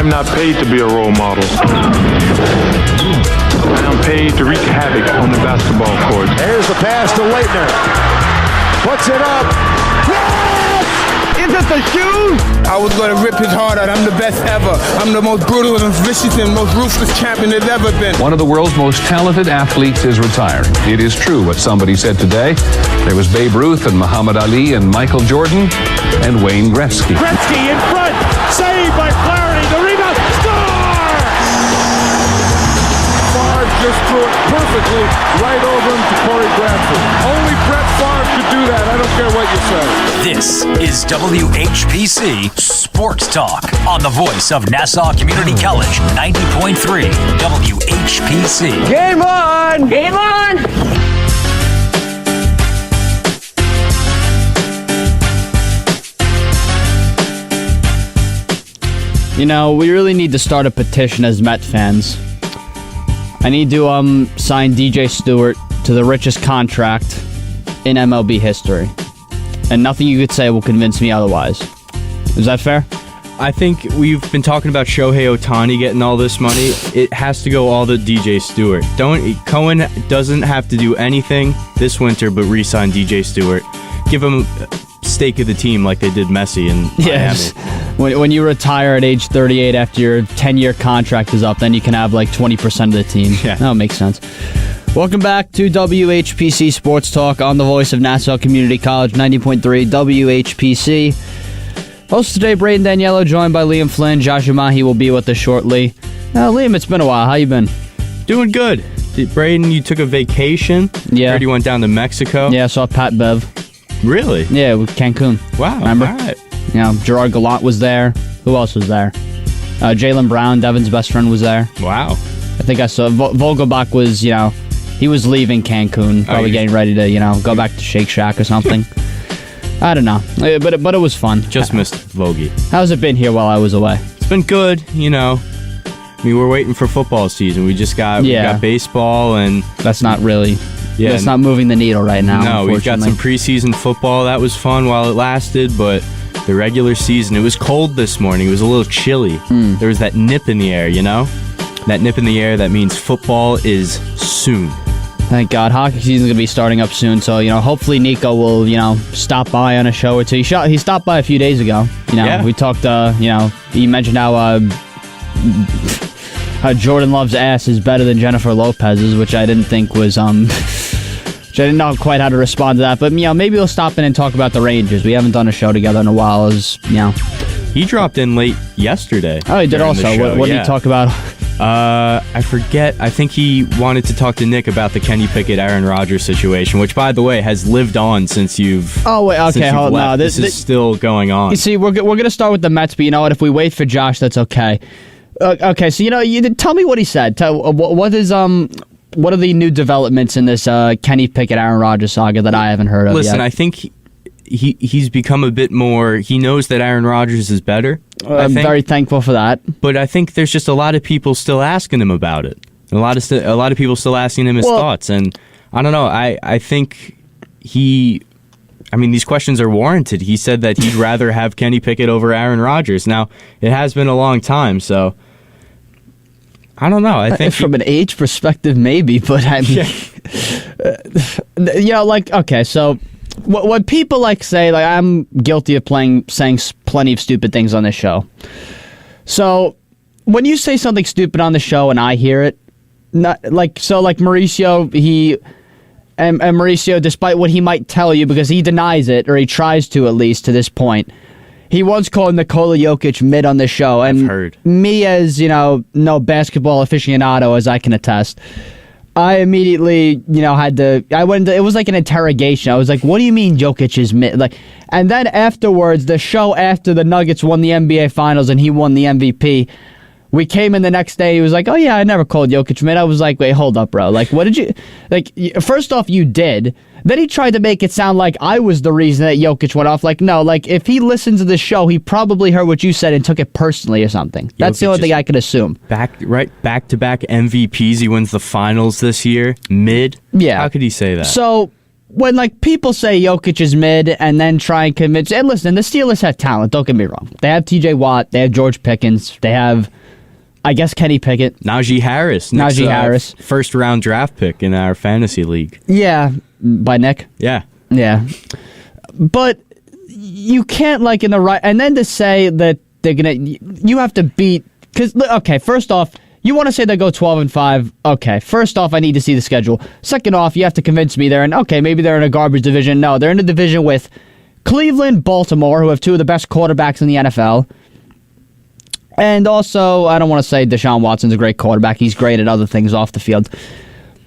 I'm not paid to be a role model. I'm paid to wreak havoc on the basketball court. Here's the pass to Leitner. Puts it up. Yes! Is it the shoe? I was going to rip his heart out. I'm the best ever. I'm the most brutal and vicious and most ruthless champion there's ever been. One of the world's most talented athletes is retiring. It is true what somebody said today. There was Babe Ruth and Muhammad Ali and Michael Jordan and Wayne Gretzky. Gretzky in front. Saved by Flaherty. The rebound. Score! Favre just threw it perfectly right over him to Corey Bradford. Only Brett Favre could do that. I don't care what you say. This is WHPC Sports Talk on the voice of Nassau Community College, 90.3 WHPC. Game on! Game on! You know, we really need to start a petition as Met fans. I need to sign DJ Stewart to the richest contract in MLB history. And nothing you could say will convince me otherwise. Is that fair? I think we've been talking about Shohei Ohtani getting all this money. It has to go all to DJ Stewart. Cohen doesn't have to do anything this winter but re-sign DJ Stewart. Give him a stake of the team like they did Messi in Yes. Miami. When you retire at age 38 after your 10-year contract is up, then you can have like 20% of the team. Yeah. That makes sense. Welcome back to WHPC Sports Talk on the voice of Nassau Community College, 90.3 WHPC. Host today, Braden D'Aniello, joined by Liam Flynn. Joshua Umahi will be with us shortly. Liam, it's been a while. How you been? Doing good. Braden, you took a vacation. Yeah. Heard you went down to Mexico. Yeah, I saw Pat Bev. Really? Yeah, with Cancun. Wow. Remember? All right. You know, Gerard Gallant was there. Who else was there? Jaylen Brown, Devin's best friend, was there. Wow. I think I saw Vogelbach was, he was leaving Cancun, probably getting ready to, go back to Shake Shack or something. I don't know, but it was fun. Just missed Vogie. How's it been here while I was away? It's been good, we're waiting for football season. We got baseball, and that's not really. Yeah, it's not moving the needle right now. No, we've got some preseason football. That was fun while it lasted, but the regular season, it was cold this morning. It was a little chilly. There was that nip in the air, That nip in the air, that means football is soon. Thank God. Hockey season's going to be starting up soon, so, hopefully Nico will, stop by on a show or two. He stopped by a few days ago. We talked, he mentioned how Jordan Love's ass is better than Jennifer Lopez's, which I didn't think was, which I didn't know quite how to respond to that. But, maybe we'll stop in and talk about the Rangers. We haven't done a show together in a while. He dropped in late yesterday. Oh, he did also. What did he talk about? I forget. I think he wanted to talk to Nick about the Kenny Pickett, Aaron Rodgers situation, which, by the way, has lived on since you've. Oh wait, okay, hold on. No, this is still going on. You see, we're gonna start with the Mets, but you know what? If we wait for Josh, that's okay. Okay, so you tell me what he said. What are the new developments in this Kenny Pickett, Aaron Rodgers saga that I haven't heard of yet? Listen, I think he's become a bit more. He knows that Aaron Rodgers is better. I'm very thankful for that. But I think there's just a lot of people still asking him about it. A lot of people still asking him his thoughts, and I don't know. I think these questions are warranted. He said that he'd rather have Kenny Pickett over Aaron Rodgers. Now, it has been a long time, so I don't know. I think from an age perspective, maybe, but I mean, okay, so. What people say, I'm guilty of saying plenty of stupid things on this show. So, when you say something stupid on the show and I hear it, Mauricio, and Mauricio, despite what he might tell you, because he denies it, or he tries to at least to this point, he once called Nikola Jokic mid on the show. And I've heard. Me as, no basketball aficionado, as I can attest, I immediately, it was like an interrogation. I was like, what do you mean Jokic is mid? And then afterwards, the show after the Nuggets won the NBA Finals and he won the MVP, we came in the next day, he was like, oh yeah, I never called Jokic mid. I was like, wait, hold up, bro. What did you, first off, you did. Then he tried to make it sound like I was the reason that Jokic went off. No, if he listened to the show, he probably heard what you said and took it personally or something. That's the only thing I could assume. Back-to-back MVPs. He wins the finals this year. Mid? Yeah. How could he say that? So, when like people say Jokic is mid and then try and convince, and listen, the Steelers have talent, don't get me wrong. They have TJ Watt, they have George Pickens, they have, I guess, Kenny Pickett. Najee Harris. Harris. First round draft pick in our fantasy league. Yeah, by Nick. Yeah. Yeah. But you can't like in the right, and then to say that they're going to, you have to beat, because, okay, first off, you want to say they go 12-5. Okay, first off, I need to see the schedule. Second off, you have to convince me maybe they're in a garbage division. No, they're in a division with Cleveland, Baltimore, who have two of the best quarterbacks in the NFL. And also, I don't want to say Deshaun Watson's a great quarterback. He's great at other things off the field.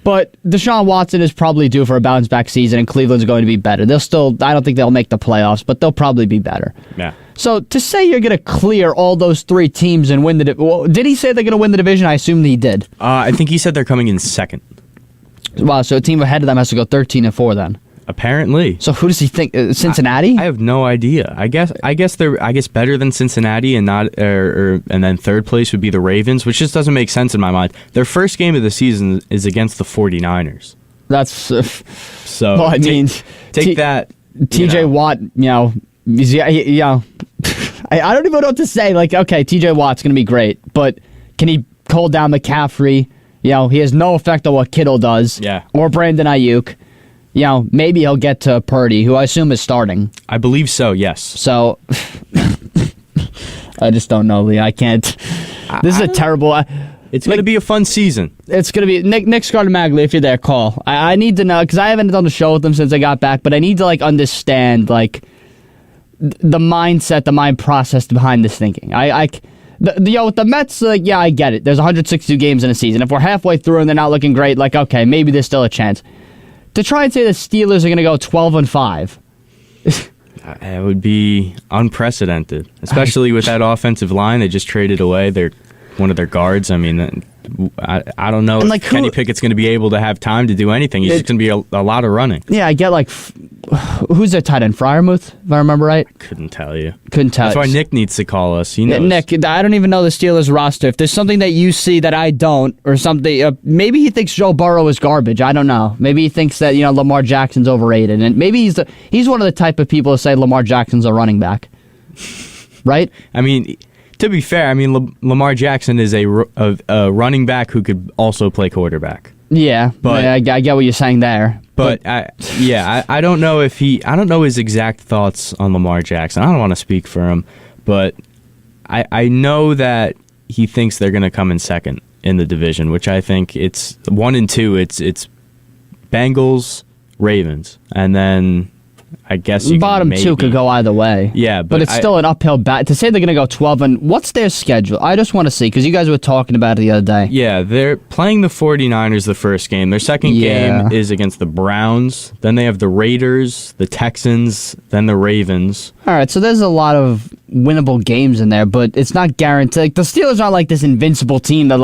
But Deshaun Watson is probably due for a bounce-back season, and Cleveland's going to be better. I don't think they'll make the playoffs, but they'll probably be better. Yeah. So to say you're going to clear all those three teams and win did he say they're going to win the division? I assume he did. I think he said they're coming in second. Wow, so a team ahead of them has to go 13-4 then. Apparently. So who does he think? Cincinnati? I have no idea. I guess they're better than Cincinnati, and and then third place would be the Ravens, which just doesn't make sense in my mind. Their first game of the season is against the 49ers. That's so. Well, I mean, take that. TJ Watt, I don't even know what to say. Like, okay, TJ Watt's going to be great, but can he hold down McCaffrey? He has no effect on what Kittle does. Yeah. Or Brandon Ayuk. Maybe he'll get to Purdy, who I assume is starting. I believe so, yes. So, I just don't know, Lee. I can't. This is a terrible. It's going to be a fun season. It's going to be Nick Scartamaglia. If you're there, call. I need to know because I haven't done the show with him since I got back. But I need to understand the mindset, the mind process behind this thinking. With the Mets, I get it. There's 162 games in a season. If we're halfway through and they're not looking great, okay, maybe there's still a chance. To try and say the Steelers are going to go 12-5. It would be unprecedented, especially with that offensive line they just traded away. They're one of their guards. I mean, I don't know if Kenny Pickett's going to be able to have time to do anything. He's just going to be a lot of running. Yeah, I get who's their tight end? Fryermuth, if I remember right? Couldn't tell you. That's why Nick needs to call us. He knows. Nick, I don't even know the Steelers roster. If there's something that you see that I don't, or something, maybe he thinks Joe Burrow is garbage. I don't know. Maybe he thinks that Lamar Jackson's overrated, and maybe he's one of the type of people to say Lamar Jackson's a running back, right? I mean, to be fair, Lamar Jackson is a running back who could also play quarterback. Yeah, but I get what you're saying there. But I don't know I don't know his exact thoughts on Lamar Jackson. I don't want to speak for him, but I know that he thinks they're going to come in second in the division, which I think it's 1 and 2. It's Bengals, Ravens, and then I guess you bottom two could go either way. Yeah, but it's still an uphill battle. To say they're going to go 12 and what's their schedule? I just want to see because you guys were talking about it the other day. Yeah, they're playing the 49ers the first game. Their second game is against the Browns. Then they have the Raiders, the Texans, then the Ravens. All right, so there's a lot of winnable games in there, but it's not guaranteed. The Steelers aren't like this invincible team that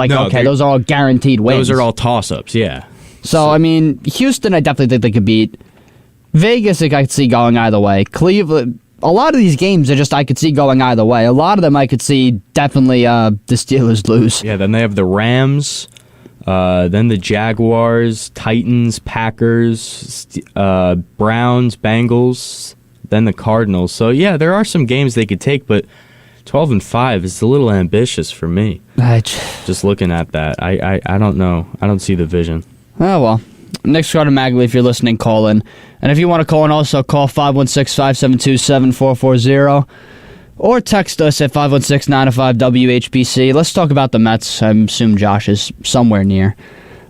those are all guaranteed wins. Those are all toss-ups, yeah. So, Houston, I definitely think they could beat. Vegas, I could see going either way. Cleveland, a lot of these games I could see going either way. A lot of them I could see definitely the Steelers lose. Yeah, then they have the Rams, then the Jaguars, Titans, Packers, Browns, Bengals, then the Cardinals. So, yeah, there are some games they could take, but 12-5 is a little ambitious for me. Just looking at that, I don't know. I don't see the vision. Oh, well. Nick Scartamaglia, if you're listening, call in. And if you want to call in, also call 516-572-7440 or text us at 516-905-WHPC. Let's talk about the Mets. I assume Josh is somewhere near.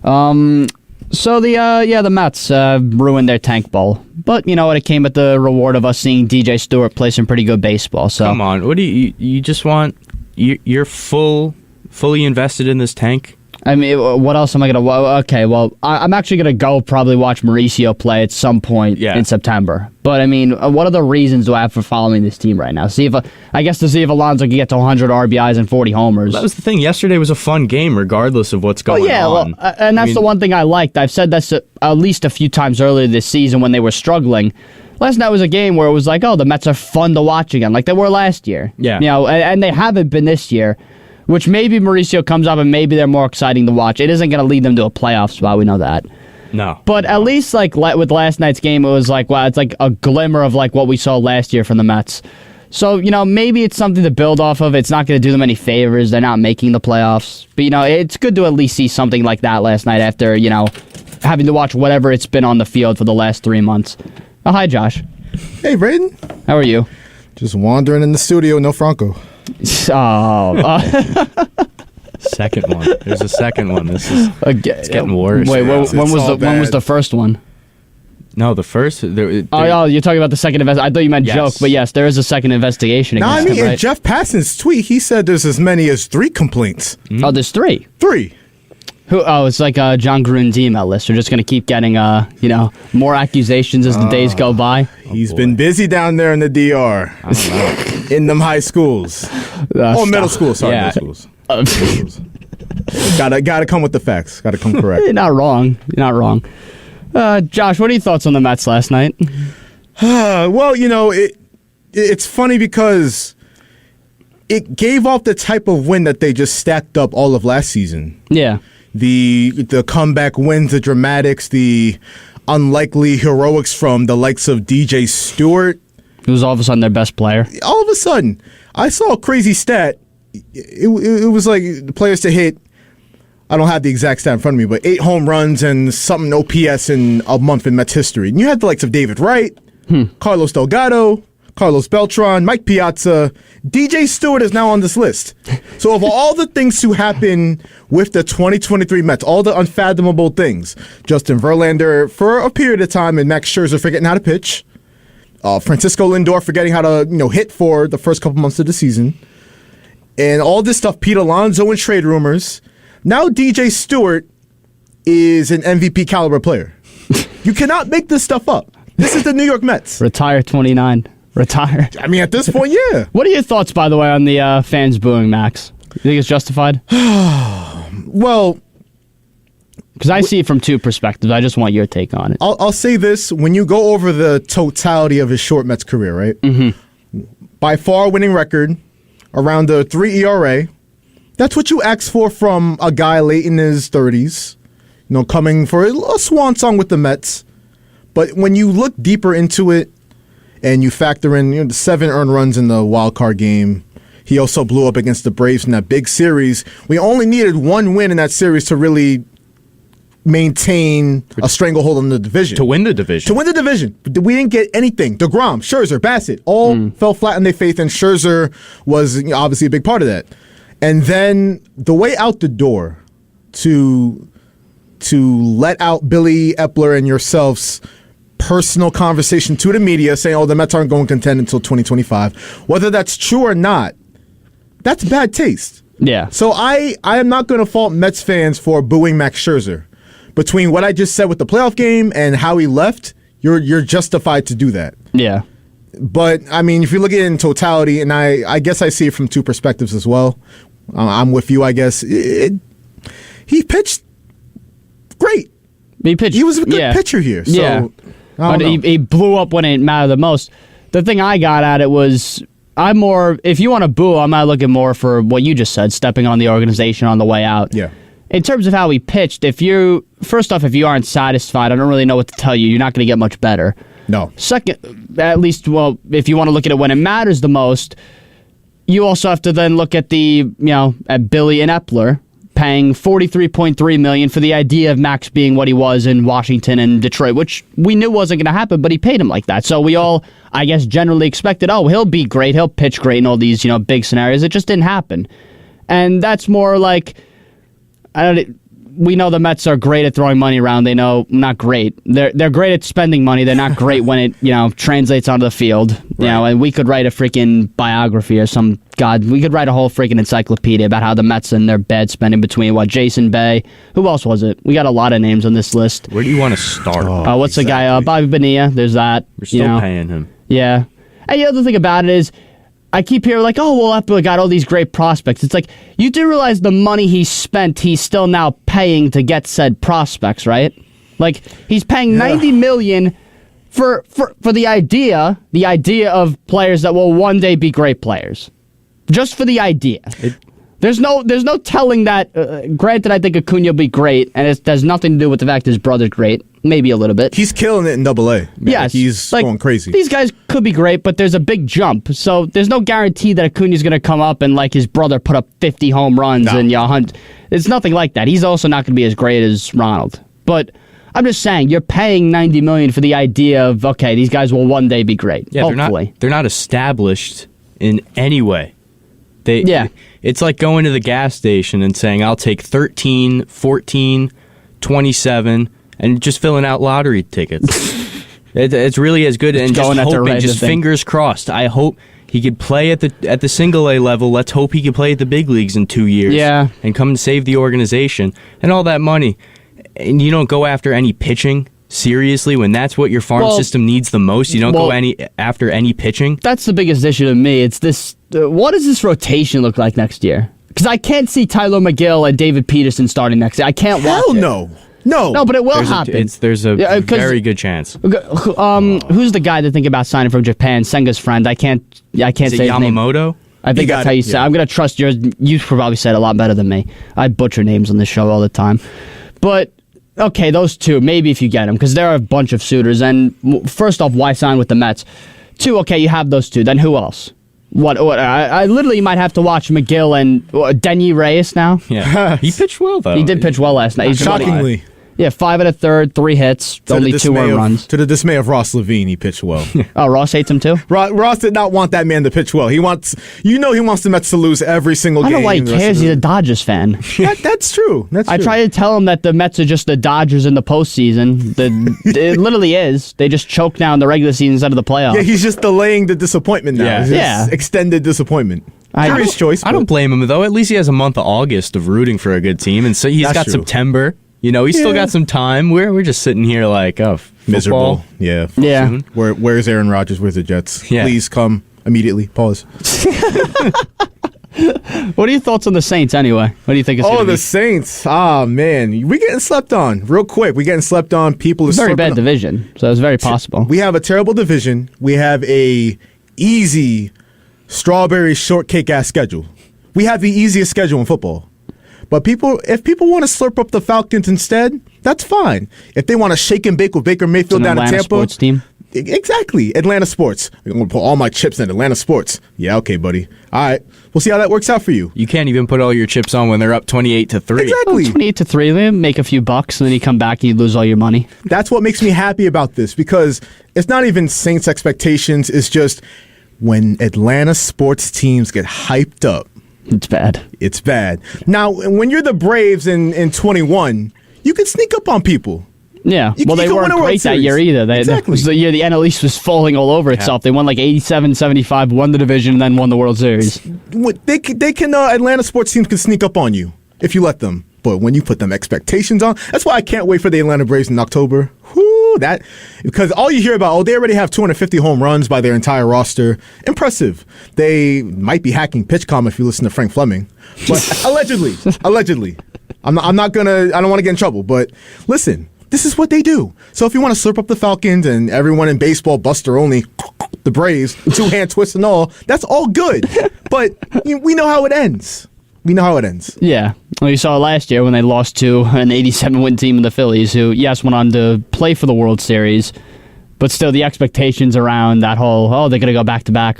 So the Mets ruined their tank bowl. But you know what? It came at the reward of us seeing DJ Stewart play some pretty good baseball. So come on, what do you just want? You're fully invested in this tank? What else am I going to... Okay, well, I'm actually going to go probably watch Mauricio play at some point in September. But, what are the reasons do I have for following this team right now? To see if Alonso can get to 100 RBIs and 40 homers. That was the thing. Yesterday was a fun game, regardless of what's going on. Well, and that's the one thing I liked. I've said this at least a few times earlier this season when they were struggling. Last night was a game where it was the Mets are fun to watch again, like they were last year. Yeah. And they haven't been this year. Which maybe Mauricio comes up and maybe they're more exciting to watch. It isn't going to lead them to a playoff spot. We know that. No. But at least like with last night's game, it was like, wow, it's like a glimmer of like what we saw last year from the Mets. So, maybe it's something to build off of. It's not going to do them any favors. They're not making the playoffs. But, it's good to at least see something like that last night after, having to watch whatever it's been on the field for the last 3 months. Oh, hi, Josh. Hey, Braden. How are you? Just wandering in the studio, no Franco. Oh. Second one. There's a second one. It's getting worse. Wait, when was the first one? No, the first. You're talking about the second investigation. I thought you meant joke, but yes, there is a second investigation against him, right? In Jeff Passan's tweet, he said there's as many as 3 complaints. Mm-hmm. Oh, there's 3? 3. It's like John Gruden's email list. We're just going to keep getting, more accusations as the days go by. He's been busy down there in the DR. I don't know. In them high schools. Middle schools. Sorry, middle schools. Gotta come with the facts. Gotta come correct. You're not wrong. Josh, what are your thoughts on the Mets last night? Well, it's funny because it gave off the type of win that they just stacked up all of last season. Yeah. The comeback wins, the dramatics, the unlikely heroics from the likes of DJ Stewart. Who was all of a sudden their best player. All of a sudden. I saw a crazy stat. It was like the players to hit, I don't have the exact stat in front of me, but 8 home runs and something OPS in a month in Mets history. And you had the likes of David Wright, Carlos Delgado, Carlos Beltran, Mike Piazza. DJ Stewart is now on this list. So of all the things to happen with the 2023 Mets, all the unfathomable things, Justin Verlander for a period of time and Max Scherzer forgetting how to pitch, Francisco Lindor forgetting how to hit for the first couple months of the season, and all this stuff, Pete Alonso and trade rumors. Now DJ Stewart is an MVP caliber player. You cannot make this stuff up. This is the New York Mets. Retire 29. Retire. I mean, at this point, yeah. What are your thoughts, by the way, on the fans booing Max? You think it's justified? Well, because I see it from 2 perspectives. I just want your take on it. I'll say this. When you go over the totality of his short Mets career, right? Mm-hmm. By far winning record, around the 3 ERA. That's what you ask for from a guy late in his 30s, coming for a swan song with the Mets. But when you look deeper into it and you factor in the 7 earned runs in the wild card game, he also blew up against the Braves in that big series. We only needed 1 win in that series to really maintain a stranglehold on the division. To win the division. But we didn't get anything. DeGrom, Scherzer, Bassett, all fell flat on their faith, and Scherzer was obviously a big part of that. And then the way out the door to let out Billy Epler and yourself's personal conversation to the media saying, the Mets aren't going to contend until 2025. Whether that's true or not, that's bad taste. Yeah. So I am not going to fault Mets fans for booing Max Scherzer. Between what I just said with the playoff game and how he left, you're justified to do that. Yeah. But, I mean, if you look at it in totality, and I guess I see it from 2 perspectives as well. I'm with you, I guess. He pitched great. He was a good pitcher here. So, yeah. But he blew up when it mattered the most. The thing I got at it was, if you want to boo, I'm not looking more for what you just said, stepping on the organization on the way out. Yeah. In terms of how he pitched, if you aren't satisfied, I don't really know what to tell you. You're not going to get much better. No. Second, at least, if you want to look at it when it matters the most, you also have to then look at at Billy and Epler paying $43.3 million for the idea of Max being what he was in Washington and Detroit, which we knew wasn't going to happen, but he paid him like that. So we all, I guess, generally expected, he'll be great, he'll pitch great in all these, big scenarios. It just didn't happen. And that's more like, we know the Mets are great at throwing money around. They know, not great. They're great at spending money. They're not great when it, translates onto the field. Right. And we could write a freaking biography or we could write a whole freaking encyclopedia about how the Mets and their bad spending between Jason Bay. Who else was it? We got a lot of names on this list. Where do you want to start? What's the guy? Bobby Bonilla. There's that. We're still paying him. Yeah. And the other thing about it is, I keep hearing Epler got all these great prospects. It's like, you do realize the money he spent, he's still now paying to get said prospects, right? Like, he's paying $90 million for the idea of players that will one day be great players. Just for the idea. There's no telling that. Granted, I think Acuna will be great, and it has nothing to do with the fact his brother's great. Maybe a little bit. He's killing it in AA. Yes, he's going crazy. These guys could be great, but there's a big jump. So there's no guarantee that Acuna's going to come up and like his brother put up 50 home runs and hunt. It's nothing like that. He's also not going to be as great as Ronald. But I'm just saying, you're paying $90 million for the idea of okay, these guys will one day be great. Yeah, hopefully. They're not established in any way. It's like going to the gas station and saying, I'll take 13, 14, 27, and just filling out lottery tickets. It's really as good, and just hoping, just fingers crossed. I hope he could play at the single A level. Let's hope he can play at the big leagues in 2 years. Yeah. And come and save the organization. And all that money. And you don't go after any pitching. Seriously, when that's what your farm system needs the most, you don't go after any pitching? That's the biggest issue to me. It's this. What does this rotation look like next year? Because I can't see Tyler McGill and David Peterson starting next year. I can't watch it. No, but it will happen. There's a very good chance. Who's the guy that think about signing from Japan? Senga's friend. I can't say his name. Yamamoto? I think that's how you say it. I'm going to trust yours. You probably said it a lot better than me. I butcher names on this show all the time. But... okay, those two, maybe if you get them, because there are a bunch of suitors. And first off, why sign with the Mets? Two, okay, you have those two. Then who else? What? I literally might have to watch McGill and Denny Reyes now. Yeah, he pitched well though. He did pitch well last night. Shockingly. Yeah, 5 1/3, 3 hits, only 2 earned runs. To the dismay of Ross Levine, he pitched well. Oh, Ross hates him too? Ross did not want that man to pitch well. He wants the Mets to lose every single game. I don't know why he cares. He's a Dodgers fan. That's true. I try to tell him that the Mets are just the Dodgers in the postseason. It literally is. They just choke now in the regular season instead of the playoffs. Yeah, he's just delaying the disappointment now. Yeah. Extended disappointment. Curious choice. I don't blame him, though. At least he has a month of August of rooting for a good team, and so he's got September. You know, he's still got some time. We're just sitting here like, miserable. Yeah. Soon. Where's Aaron Rodgers? Where's the Jets? Yeah. Please come immediately. Pause. What are your thoughts on the Saints anyway? What do you think it's going to be? The Saints. Ah, man. We're getting slept on. Real quick. We're getting slept on. People are very bad division, so it's very possible. We have a terrible division. We have a easy strawberry shortcake-ass schedule. We have the easiest schedule in football. But if people want to slurp up the Falcons instead, that's fine. If they want to shake and bake with Baker Mayfield down in Tampa. Sports team. Exactly. Atlanta sports. I'm going to put all my chips in Atlanta sports. Yeah, okay, buddy. All right. We'll see how that works out for you. You can't even put all your chips on when they're up 28-3. Exactly. 28-3. They make a few bucks, and then you come back and you lose all your money. That's what makes me happy about this, because it's not even Saints expectations. It's just when Atlanta sports teams get hyped up. It's bad. It's bad. Now, when you're the Braves in 21, you can sneak up on people. Yeah. Well, they weren't great that year either. Exactly. It was the year the NL East was falling all over itself. They won like 87-75, won the division, and then won the World Series. They can Atlanta sports teams can sneak up on you if you let them. But when you put them expectations on, that's why I can't wait for the Atlanta Braves in October. Because all you hear about, they already have 250 home runs by their entire roster. Impressive. They might be hacking PitchCom if you listen to Frank Fleming. But allegedly. I don't want to get in trouble, but listen, this is what they do. So if you want to slurp up the Falcons and everyone in baseball, Buster only, the Braves, 2-hand twist and all, that's all good. But we know how it ends. Yeah. Well, you saw last year when they lost to an 87-win team in the Phillies, who, yes, went on to play for the World Series, but still the expectations around that whole, they're going to go back-to-back.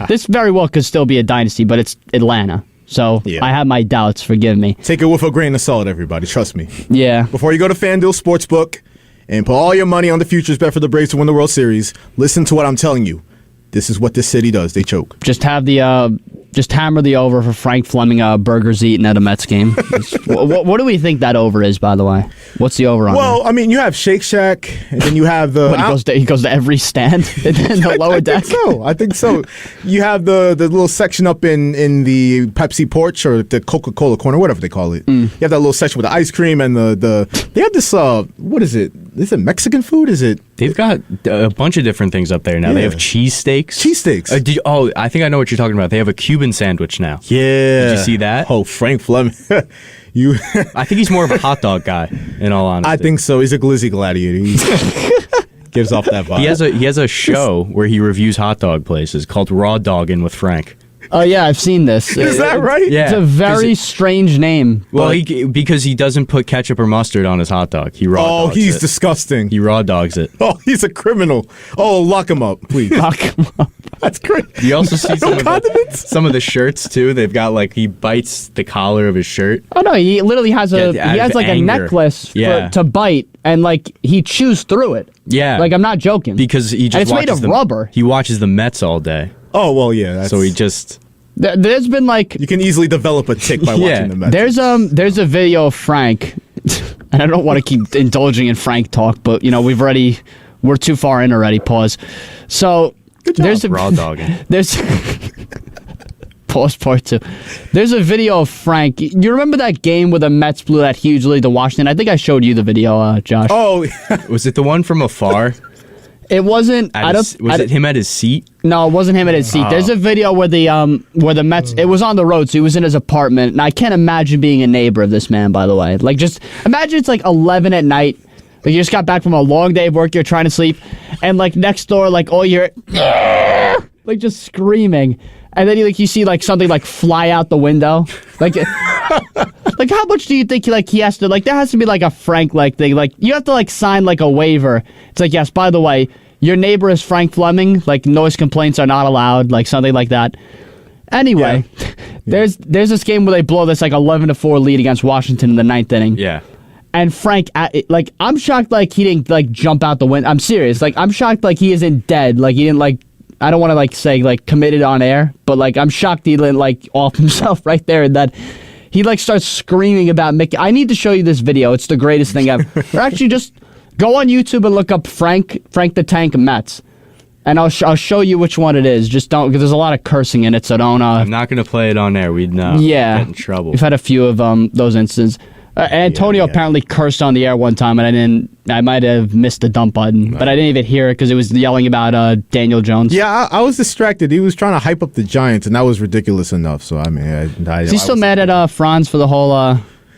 This very well could still be a dynasty, but it's Atlanta. So I have my doubts, forgive me. Take it with a grain of salt, everybody. Trust me. Yeah. Before you go to FanDuel Sportsbook and put all your money on the futures bet for the Braves to win the World Series, listen to what I'm telling you. This is what this city does. They choke. Just hammer the over for Frank Fleming burgers eaten at a Mets game. What do we think that over is, by the way? What's the over on Well, that? I mean, you have Shake Shack, and then you have the... he goes to every stand in the lower deck? I think so. You have the little section up in the Pepsi porch or the Coca-Cola corner, whatever they call it. You have that little section with the ice cream and they have this, what is it? Is it Mexican food? Is it... They've got a bunch of different things up there now. Yeah. They have cheesesteaks. I think I know what you're talking about. They have a Cuban sandwich now. Yeah. Did you see that? Oh, Frank Fleming. I think he's more of a hot dog guy, in all honesty. I think so. He's a glizzy gladiator. He gives off that vibe. He has a show where he reviews hot dog places called Raw Doggin' with Frank. Oh yeah, I've seen this. Is that right? Yeah. It's a very strange name. Well, because he doesn't put ketchup or mustard on his hot dog. He raw dogs he's it. disgusting. He raw dogs it. Oh, he's a criminal. Oh, lock him up, please. Lock him up. That's great. You also see No condiments? some of the shirts too. They've got like he bites the collar of his shirt. Oh no, he literally has Out of like anger. a necklace Yeah. to bite, and like he chews through it. Yeah, Like I'm not joking. because he just and it's made watches of rubber. He watches the Mets all day, Oh, well, yeah. so he just There's been like You can easily develop a tick by Yeah. watching the Mets. there's a video of Frank, and I don't want to keep indulging in Frank talk, but you know we're too far in already. Pause. So there's a raw dogging. There's pause part 2. There's a video of Frank. You remember that game where the Mets blew that huge lead to Washington? I think I showed you the video, Josh. Oh, Was it the one from afar? It wasn't. Was it him at his seat? No, it wasn't him at his seat. There's a video where the Mets. It was on the road, so he was in his apartment, and I can't imagine being a neighbor of this man. By the way, like just imagine it's like 11 at night. Like you just got back from a long day of work, you're trying to sleep, and like next door, like all you're like just screaming, and then you see like something like fly out the window, like. Like how much do you think he has to there has to be like a Frank thing, like you have to like sign like a waiver. It's like, yes, by the way, your neighbor is Frank Fleming, like noise complaints are not allowed, like something like that. Anyway, there's this game where they blow this like 11-4 lead against Washington in the 9th inning. Yeah. And Frank, like I'm shocked like he didn't like jump out the window. I'm serious. Like I'm shocked like he isn't dead. Like he didn't like. I don't want to like say like committed on air, but like I'm shocked he didn't like off himself right there and that. He like starts screaming about Mickey. I need to show you this video. It's the greatest thing ever. Or actually, just go on YouTube and look up Frank the Tank Mets, and I'll show you which one it is. Just don't, because there's a lot of cursing in it, so don't. I'm not gonna play it on there. We'd know. Yeah, Get in trouble. We've had a few of those instances. Antonio apparently cursed on the air one time, and I might have missed the dump button, but I didn't even hear it because it was yelling about Daniel Jones. yeah, I was distracted. He was trying to hype up the Giants, and that was ridiculous enough. So, I mean, Is he still mad at Franz for the whole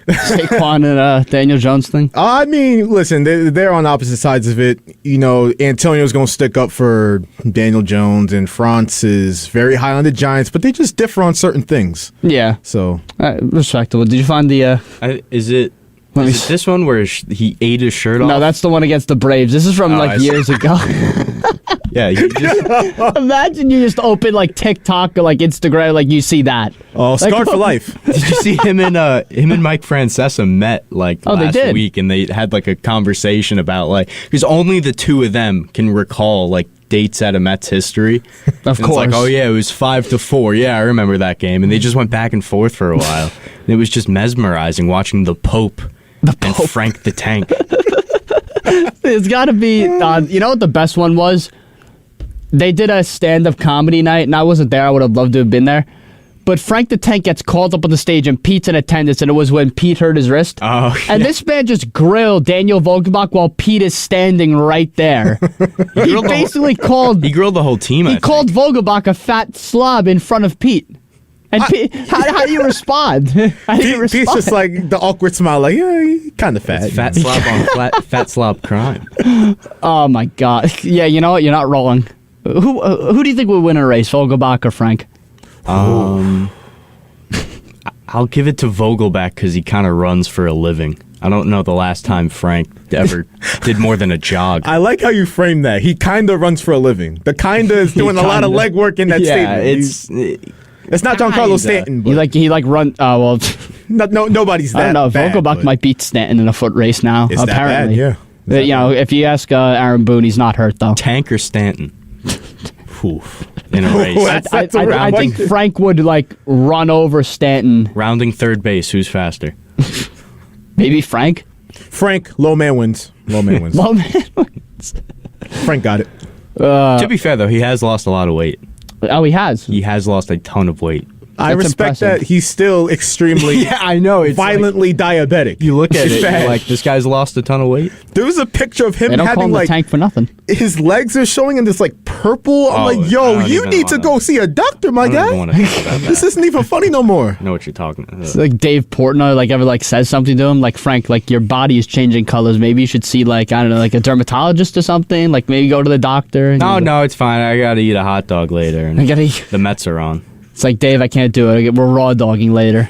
Saquon and Daniel Jones thing? I mean, listen, they're on opposite sides of it. You know, Antonio's going to stick up for Daniel Jones, and Franz is very high on the Giants, but they just differ on certain things. Yeah. So, respectable. Did you find the... Is it this one where he ate his shirt off? No, that's the one against the Braves. This is from years ago. Yeah, you just Imagine you just open like TikTok or like Instagram, like you see that. oh, scarred for life. Did you see him and Mike Francesa met like Oh, they last did. week, and they had like a conversation about like because only the two of them can recall like dates out of Mets history. Of And course. it's like, oh yeah, it was 5-4. Yeah, I remember that game, and they just went back and forth for a while. And it was just mesmerizing watching the Pope and Frank the Tank. It's got to be. You know what the best one was? They did a stand-up comedy night, and I wasn't there. I would have loved to have been there. But Frank the Tank gets called up on the stage, and Pete's in attendance, and it was when Pete hurt his wrist. Oh, And this man just grilled Daniel Vogelbach while Pete is standing right there. He basically called... He grilled the whole team. He called Vogelbach a fat slob in front of Pete. And Pete, how do you respond? How do you respond? Pete's just like the awkward smile, like, yeah, kind of fat. Fat slob on fat slob crime. Oh, my God. Yeah, you know what? You're not rolling. Who do you think would win a race, Vogelbach or Frank? I'll give it to Vogelbach because he kind of runs for a living. I don't know the last time Frank ever did more than a jog. I like how you frame that. He kind of runs for a living. The kind of is doing a lot of legwork in that statement. It's not Giancarlo Stanton. But He run. Well, nobody's that. I don't know. bad, Vogelbach but might beat Stanton in a foot race now. It's apparently, that bad, yeah. You know, if you ask Aaron Boone, he's not hurt though. Tank or Stanton? Oof. In a race. I think Frank would like run over Stanton. Rounding third base, who's faster? Maybe Frank. Frank, low man wins. Low man wins. Low man wins. Frank got it. To be fair, though, he has lost a lot of weight. Oh, he has. He has lost a ton of weight. I respect impressive. that he's still extremely I know. It's violently diabetic. you look at It's it, bad. you're like, this guy's lost a ton of weight. There was a picture of him They don't call having him the like Tank for nothing. his legs are showing in this like purple. I'm Oh, like, I yo, don't you even need to wanna- go see a doctor, my I don't even guy. want to think about that. This isn't even funny no more. I know what you're talking about. It's like Dave Portnoy, like ever like says something to him, like Frank, like your body is changing colors. Maybe you should see like I don't know, like a dermatologist or something. Like maybe go to the doctor. No, it's fine. I gotta eat a hot dog later. And I gotta eat. the Mets are on. It's like, Dave, I can't do it. We're raw dogging later.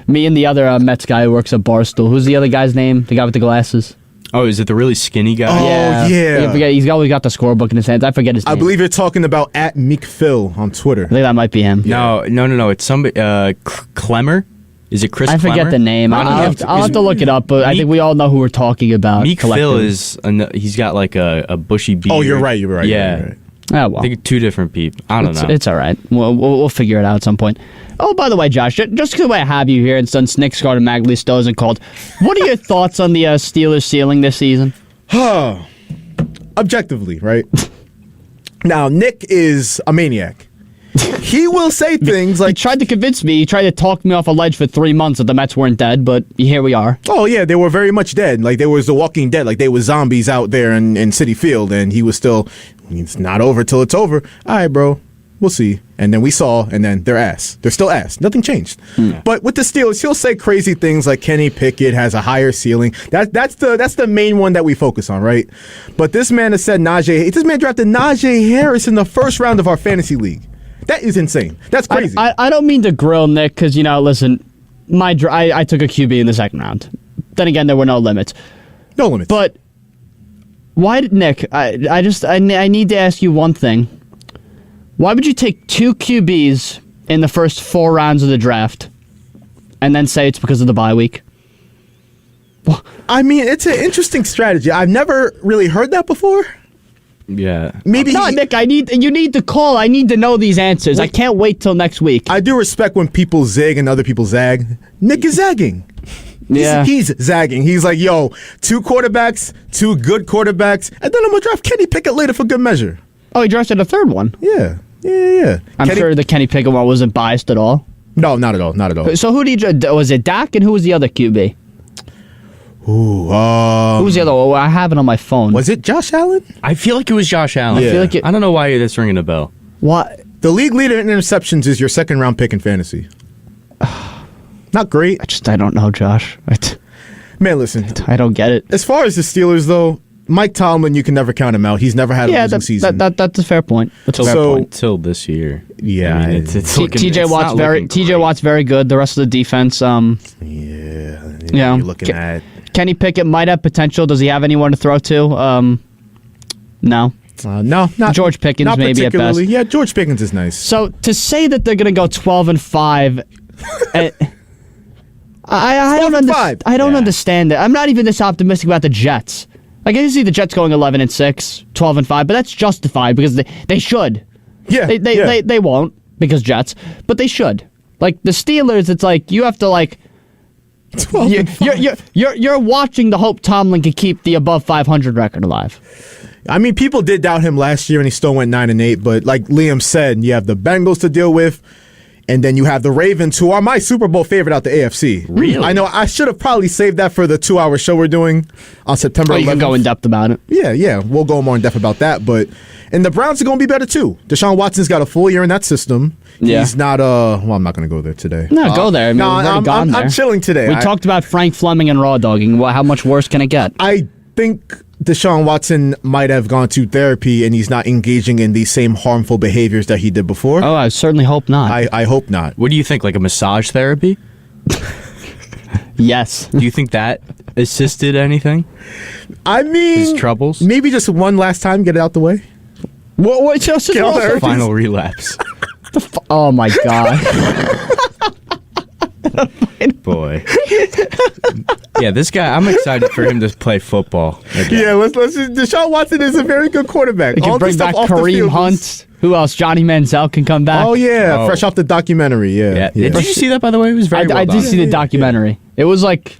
Me and the other Mets guy who works at Barstool. Who's the other guy's name? The guy with the glasses. Oh, is it the really skinny guy? Oh, yeah. I forget, he's always got the scorebook in his hands. I forget his name. I believe you're talking about at Meek Phil on Twitter. I think that might be him. No. It's somebody. Clemmer? Is it Chris? I forget Clemmer? the name. I'll have to look it up, but I think we all know who we're talking about. Meek Phil he's got like a bushy beard. Oh, you're right. Yeah. You're right. Oh, well. I think two different people. I don't know. It's all right. We'll figure it out at some point. Oh, by the way, Josh, just because I have you here and since Nick Scarter Magley Stowe and called, what are your thoughts on the Steelers ceiling this season? Objectively, right? Now, Nick is a maniac. He will say things like... He tried to convince me. He tried to talk me off a ledge for 3 months that the Mets weren't dead, but here we are. Oh, yeah, they were very much dead. Like, they was The Walking Dead. Like, they were zombies out there in Citi Field, and he was still... It's not over till it's over. All right, bro. We'll see. And then we saw, and then they're ass. They're still ass. Nothing changed. But with the Steelers, he'll say crazy things like Kenny Pickett has a higher ceiling. That's the main one that we focus on, right? But this man has said this man drafted Najee Harris in the first round of our fantasy league. That is insane. That's crazy. I don't mean to grill Nick because, listen, I took a QB in the second round. Then again, there were no limits. No limits. But why did Nick? I need to ask you one thing. Why would you take 2 QBs in the first 4 rounds of the draft and then say it's because of the bye week? I mean, it's an interesting strategy. I've never really heard that before. Yeah. Maybe Nick, you need to call. I need to know these answers. I can't wait till next week. I do respect when people zig and other people zag. Nick is zagging. He's zagging. He's like, 2 quarterbacks, 2 good quarterbacks, and then I'm going to draft Kenny Pickett later for good measure. Oh, he drafted a third one. Yeah. I'm sure the Kenny Pickett one wasn't biased at all. No, not at all. So who did you... Was it Dak, and who was the other QB? Who was the other one? I have it on my phone. Was it Josh Allen? I feel like it was Josh Allen. Yeah. I feel like I don't know why that's ringing a bell. What? The league leader in interceptions is your second round pick in fantasy. Not great. I don't know, Josh. Man, listen. I don't get it. As far as the Steelers, though, Mike Tomlin, you can never count him out. He's never had a losing season. That's a fair point. Till this year. Yeah, I mean, it's looking, TJ Watt's very good. The rest of the defense, you're looking at Kenny Pickett might have potential. Does he have anyone to throw to? No. No, not George Pickens. Not maybe at best. Yeah, George Pickens is nice. So to say that they're going to go 12-5. I don't understand it. I'm not even this optimistic about the Jets. Like, I can see the Jets going 11-6, 12-5, but that's justified because they should. Yeah, they won't because Jets, but they should. Like the Steelers, it's like you have to like. You're watching the hope Tomlin can keep the above 500 record alive. I mean, people did doubt him last year, and he still went 9-8. But like Liam said, you have the Bengals to deal with. And then you have the Ravens, who are my Super Bowl favorite out the AFC. Really? I know I should have probably saved that for the 2-hour show we're doing on September 11th. You can go in depth about it. Yeah. We'll go more in depth about that. And the Browns are going to be better, too. Deshaun Watson's got a full year in that system. Yeah. He's not, well, I'm not going to go there today. No, go there. I mean, I'm chilling today. We talked about Frank Fleming and raw dogging. Well, how much worse can it get? I think Deshaun Watson might have gone to therapy and he's not engaging in these same harmful behaviors that he did before. Oh, I certainly hope not. I hope not. What do you think, like a massage therapy? Yes. Do you think that assisted anything? I mean... His troubles? Maybe just one last time, get it out the way. What just final relapse. Oh, my God. Boy. Yeah, this guy, I'm excited for him to play football again. Yeah, let's just, Deshaun Watson is a very good quarterback. You can bring back Kareem Hunt. Who else? Johnny Manziel can come back. Oh, yeah. Fresh off the documentary. Yeah. Did you see that, by the way? It was very well I did see the documentary. Yeah. It was like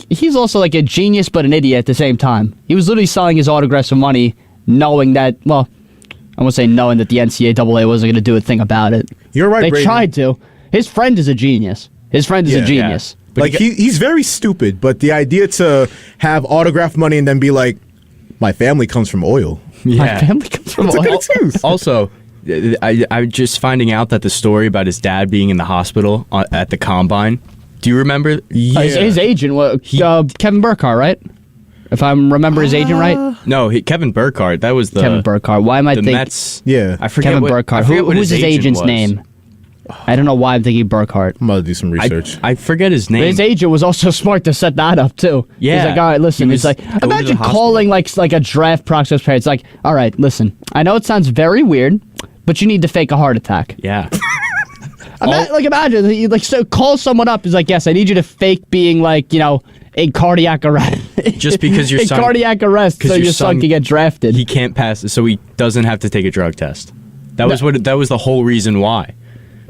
he's also like a genius but an idiot at the same time. He was literally selling his autographs for money knowing that, well, I won't say knowing that the NCAA wasn't going to do a thing about it. You're right, They Braden. tried to. His friend is a genius. His friend is a genius. Yeah. Like, he's very stupid, but the idea to have autograph money and then be like, my family comes from oil. Yeah. My family comes from That's oil. a good excuse. Also, I'm just finding out that the story about his dad being in the hospital at the combine. Do you remember? Yeah. His agent, Kevin Burkhardt, right? If I remember his agent right? No, Kevin Burkhardt. That was the Kevin Burkhardt. Why am I thinking? Mets. Yeah. I forget Kevin Burkhardt. Who's his agent's name? I don't know why I'm thinking Burkhart. I'm going to do some research. I forget his But name. his agent was also smart to set that up too. Yeah. He's like, all right, listen. He's like, going to imagine the hospital. calling like a draft prospect player. It's like, all right, listen. I know it sounds very weird, but you need to fake a heart attack. Yeah. Imagine you call someone up. He's like, yes, I need you to fake being in cardiac arrest. Just because your in son... cardiac arrest, so your son can get drafted. He can't pass, so he doesn't have to take a drug test. That was the whole reason why.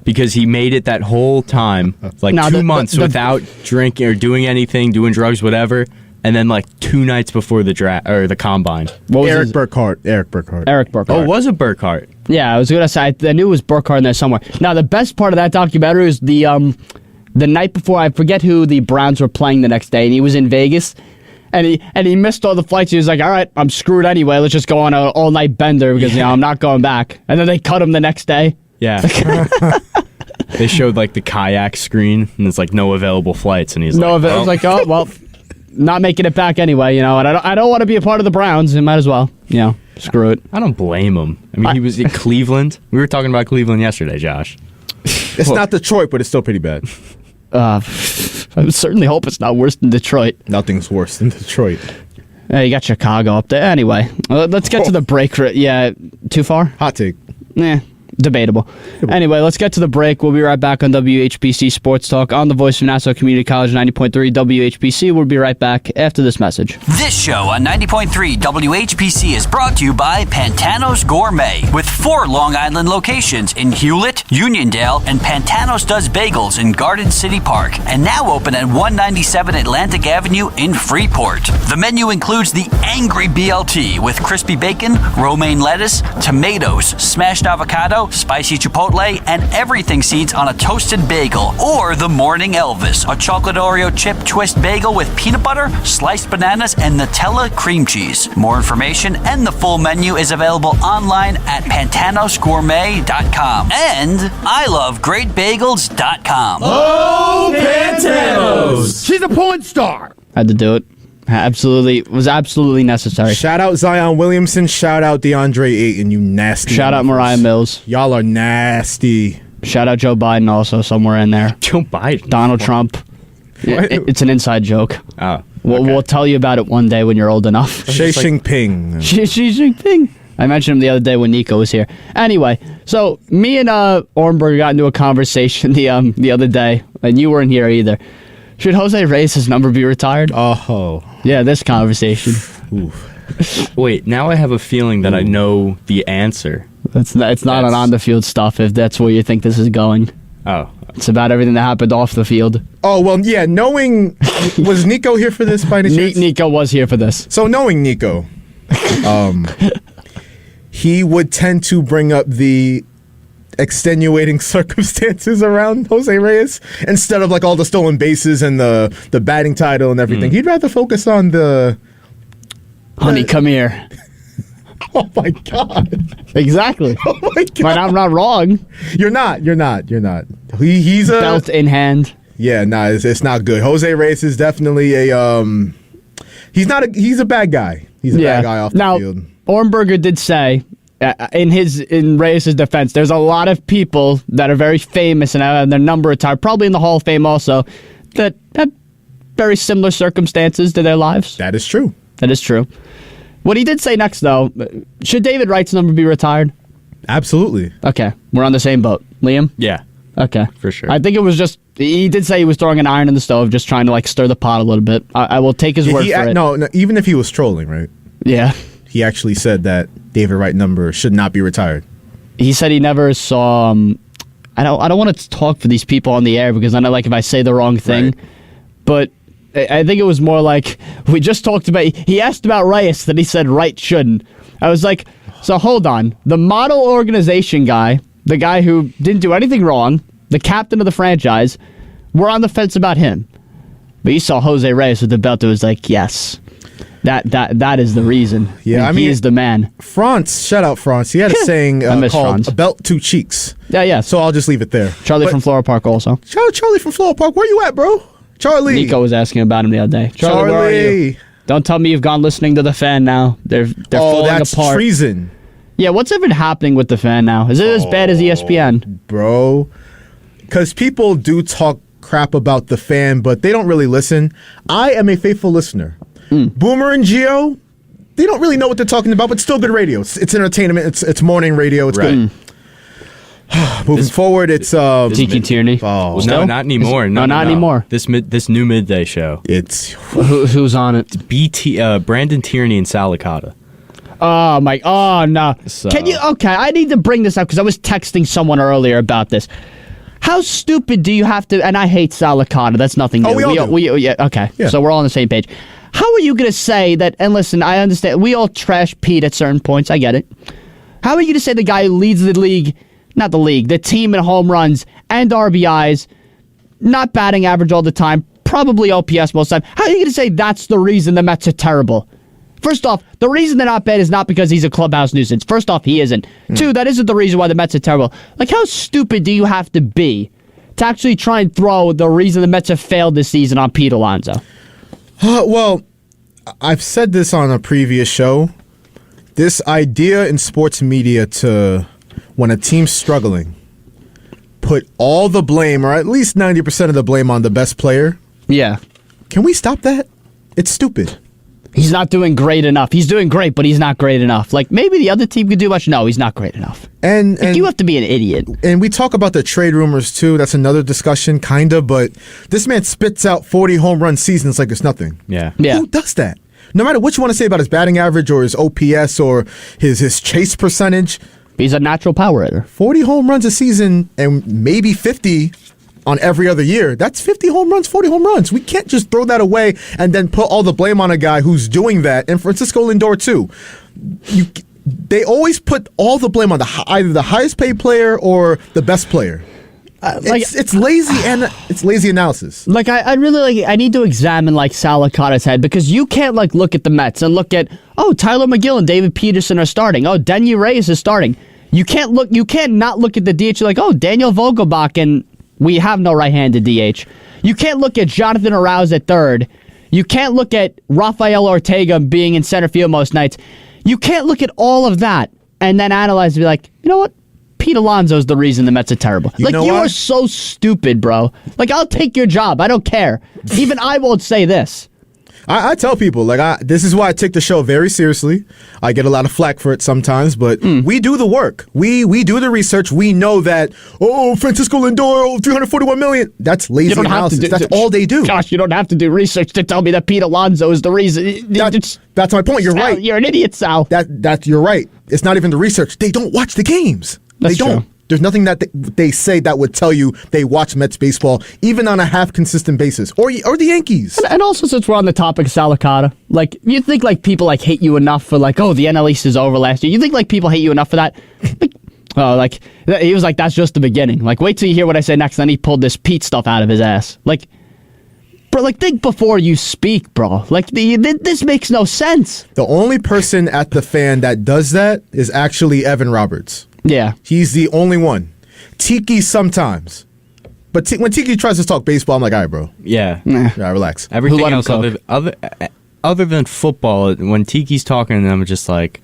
Because he made it that whole time, 2 months without drinking or doing anything, doing drugs, whatever, and then 2 nights before the draft or the combine. Eric Burkhart. Eric Burkhart. Oh, it was a Burkhart. Yeah, I was gonna say I knew it was Burkhart in there somewhere. Now the best part of that documentary is the night before. I forget who the Browns were playing the next day, and he was in Vegas, and he missed all the flights. He was like, "All right, I'm screwed anyway. Let's just go on an all night bender because I'm not going back." And then they cut him the next day. Yeah. They showed the kayak screen, and it's no available flights, and he's I was like, oh well, not making it back anyway, and I don't want to be a part of the Browns. And might as well, screw it. I don't blame him. I mean, he was in Cleveland. We were talking about Cleveland yesterday, Josh. It's not Detroit, but it's still pretty bad. I certainly hope it's not worse than Detroit. Nothing's worse than Detroit. Yeah, you got Chicago up there. Anyway, let's get to the break. Yeah, too far? Hot take. Debatable. Anyway, let's get to the break. We'll be right back on WHPC Sports Talk on the Voice of Nassau Community College 90.3 WHPC. We'll be right back after this message. This show on 90.3 WHPC is brought to you by Pantano's Gourmet, with 4 Long Island locations in Hewlett, Uniondale, and Pantanos Does Bagels in Garden City Park, and now open at 197 Atlantic Avenue in Freeport. The menu includes the Angry BLT with crispy bacon, romaine lettuce, tomatoes, smashed avocado, spicy chipotle, and everything seeds on a toasted bagel, or the Morning Elvis, a chocolate Oreo chip twist bagel with peanut butter, sliced bananas, and Nutella cream cheese. More information and the full menu is available online at pantanosgourmet.com and ilovegreatbagels.com. Oh, Pantanos! She's a porn star! Had to do it. Was absolutely necessary. Shout out Zion Williamson. Shout out DeAndre Ayton, you nasty. Shout out Mariah Mills. Y'all are nasty. Shout out Joe Biden also somewhere in there. Joe Biden? Donald Trump. It's an inside joke. Oh. Okay. We'll tell you about it one day when you're old enough. Xi Jinping. Xi Jinping. I mentioned him the other day when Nico was here. Anyway, so me and Ornberger got into a conversation the other day, and you weren't here either. Should Jose Reyes' number be retired? Oh. Yeah, this conversation. Wait, now I have a feeling that I know the answer. It's not on the field stuff if that's where you think this is going. Oh. It's about everything that happened off the field. Oh, well, yeah, knowing... Was Nico here for this by any chance? Nico was here for this. So knowing Nico, he would tend to bring up the extenuating circumstances around Jose Reyes instead of all the stolen bases and the batting title and everything. He'd rather focus on the... Honey, come here. Oh, my God. Exactly. Oh, my God. But I'm not wrong. You're not. He's a... Belt in hand. Yeah, it's not good. Jose Reyes is definitely a... He's a bad guy. He's a bad guy off the field. Now, Ornberger did say... in Reyes' defense, there's a lot of people that are very famous and have their number retired, probably in the Hall of Fame also, that have very similar circumstances to their lives. That is true. That is true. What he did say next, though, should David Wright's number be retired? Absolutely. Okay, we're on the same boat. Liam? Yeah. Okay. For sure. I think it was just, he did say he was throwing an iron in the stove, just trying to stir the pot a little bit. I will take his word for it. No, even if he was trolling, right? Yeah. He actually said that David Wright number should not be retired. He said he never saw. I don't want to talk for these people on the air because I know if I say the wrong thing, right. But I think it was more we just talked about. He asked about Reyes, that he said Wright shouldn't. I was like, so hold on. The model organization guy, the guy who didn't do anything wrong, the captain of the franchise, we're on the fence about him. But you saw Jose Reyes with the belt. It was yes. That is the reason. Yeah, he is the man. France, shout out France. He had a saying called France. "A belt, two cheeks." Yeah. So I'll just leave it there. Charlie from Floral Park also. Shout out Charlie from Floral Park. Where you at, bro? Charlie. Nico was asking about him the other day. Charlie, where are you? Don't tell me you've gone listening to the Fan now. They're falling that's apart. Treason. Yeah, what's even happening with the Fan now? Is it as bad as ESPN? Bro, because people do talk crap about the fan, but they don't really listen. I am a faithful listener. Boomer and Gio, they don't really know what they're talking about, but still good radio. It's entertainment. It's morning radio. It's good. Moving forward, it's Tiki Tierney. Oh, no, not anymore. No, not anymore. This new midday show. It's who's on it? Brandon Tierney and Sal Licata. Oh my! Oh no! So- Can you? Okay, I need to bring this up because I was texting someone earlier about this. How stupid do you have to? And I hate Sal Licata. That's nothing new. Oh, we all do. Yeah, okay. Yeah. So we're all on the same page. How are you going to say that? And listen, I understand. We all trash Pete at certain points. I get it. How are you going to say the guy who leads the league? Not the league, the team in home runs and RBIs, not batting average all the time, probably OPS most of the time. How are you going to say that's the reason the Mets are terrible? First off, the reason they're not bad is not because he's a clubhouse nuisance. First off, he isn't. Two, that isn't the reason why the Mets are terrible. Like, how stupid do you have to be to actually try and throw the reason the Mets have failed this season on Pete Alonso? Well, I've said this on a previous show. This idea in sports media to, when a team's struggling, put all the blame, or at least 90% of the blame, on the best player. Yeah. Can we stop that? It's stupid. He's not doing great enough. He's doing great, but he's not great enough. Like, maybe the other team could do much. No, he's not great enough. And you have to be an idiot. And we talk about the trade rumors, too. That's another discussion, kind of. But this man spits out 40 home run seasons like it's nothing. Yeah. Who does that? No matter what you want to say about his batting average or his OPS or his chase percentage. He's a natural power hitter. 40 home runs a season and maybe 50 on every other year. That's 50 home runs, 40 home runs. We can't just throw that away and then put all the blame on a guy who's doing that. And Francisco Lindor, too. They always put all the blame on either the highest paid player or the best player. It's lazy and it's lazy analysis. Like, I really I need to examine Sal Licata's head, because you can't look at the Mets and look at, oh, Tyler McGill and David Peterson are starting. Oh, Denny Reyes is starting. You can't not look at the DH. You're like, oh, Daniel Vogelbach, and we have no right-handed DH. You can't look at Jonathan Arouse at third. You can't look at Rafael Ortega being in center field most nights. You can't look at all of that and then analyze and be like, you know what? Pete Alonso's the reason the Mets are terrible. You are so stupid, bro. I'll take your job. I don't care. Even I won't say this. I tell people, this is why I take the show very seriously. I get a lot of flack for it sometimes, but we do the work. We do the research. We know that, Francisco Lindor, $341 million. That's lazy analysis. That's all they do. Josh, you don't have to do research to tell me that Pete Alonso is the reason. That's my point. You're Sal, right. You're an idiot, Sal. You're right. It's not even the research. They don't watch the games. That's they don't. True. There's nothing that they say that would tell you they watch Mets baseball, even on a half-consistent basis, or the Yankees. And also, since we're on the topic of Sal Licata, you think people hate you enough for the NL East is over last year. You think people hate you enough for that? He was that's just the beginning. Wait till you hear what I say next. Then he pulled this Pete stuff out of his ass. Bro, think before you speak, bro. This makes no sense. The only person at the Fan that does that is actually Evan Roberts. Yeah. He's the only one. Tiki sometimes. But when Tiki tries to talk baseball, I'm like, all right, bro. Yeah. Yeah, relax. Everything else other than football, when Tiki's talking, I'm just like,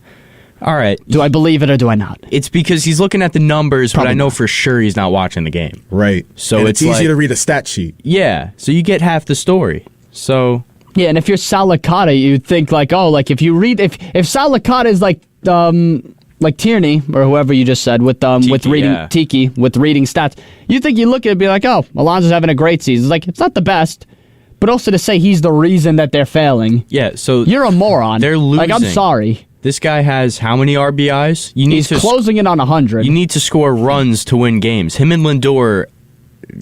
all right. Do I believe it or do I not? It's because he's looking at the numbers, but I know for sure he's not watching the game. Right. So and it's easy to read a stat sheet. Yeah. So you get half the story. So. Yeah, and if you're Sal Licata, you'd think if you read if Sal Licata is like Tierney or whoever you just said with reading Tiki with reading stats, you think you look at it and be like, oh, Alonso's having a great season. It's not the best, but also to say he's the reason that they're failing. Yeah, so you're a moron. They're losing. I'm sorry. This guy has how many RBIs? He's closing in on 100. You need to score runs to win games. Him and Lindor,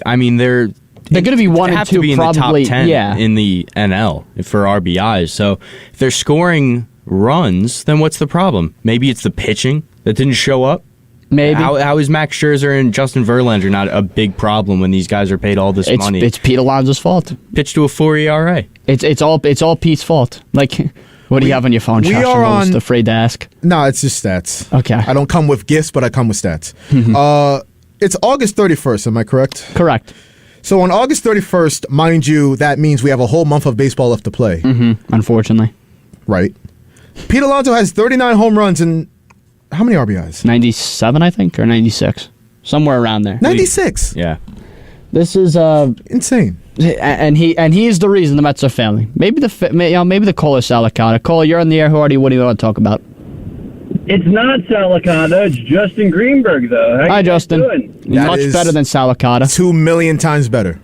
I mean, they're going to be 1 and 2 to be probably in the top 10 in the NL for RBIs. So if they're scoring runs, then what's the problem? Maybe it's the pitching that didn't show up. Maybe. How is Max Scherzer and Justin Verlander not a big problem when these guys are paid all this money? It's Pete Alonso's fault. Pitch to a 4 ERA. It's all Pete's fault. What do you have on your phone, Josh? I'm almost afraid to ask. No, it's just stats. Okay. I don't come with gifts, but I come with stats. It's August 31st, am I correct? Correct. So on August 31st, mind you, that means we have a whole month of baseball left to play. Unfortunately. Right. Pete Alonso has 39 home runs and how many RBIs? 97, I think, or 96. Somewhere around there. 96? Yeah. This is insane. And he is the reason the Mets are failing. Maybe the Cole or Salicata. Cole, you're on the air. What do you want to talk about? It's not Salicata. It's Justin Greenberg, though. How Hi, you Justin. doing? Much better than Salicata. 2 million times better.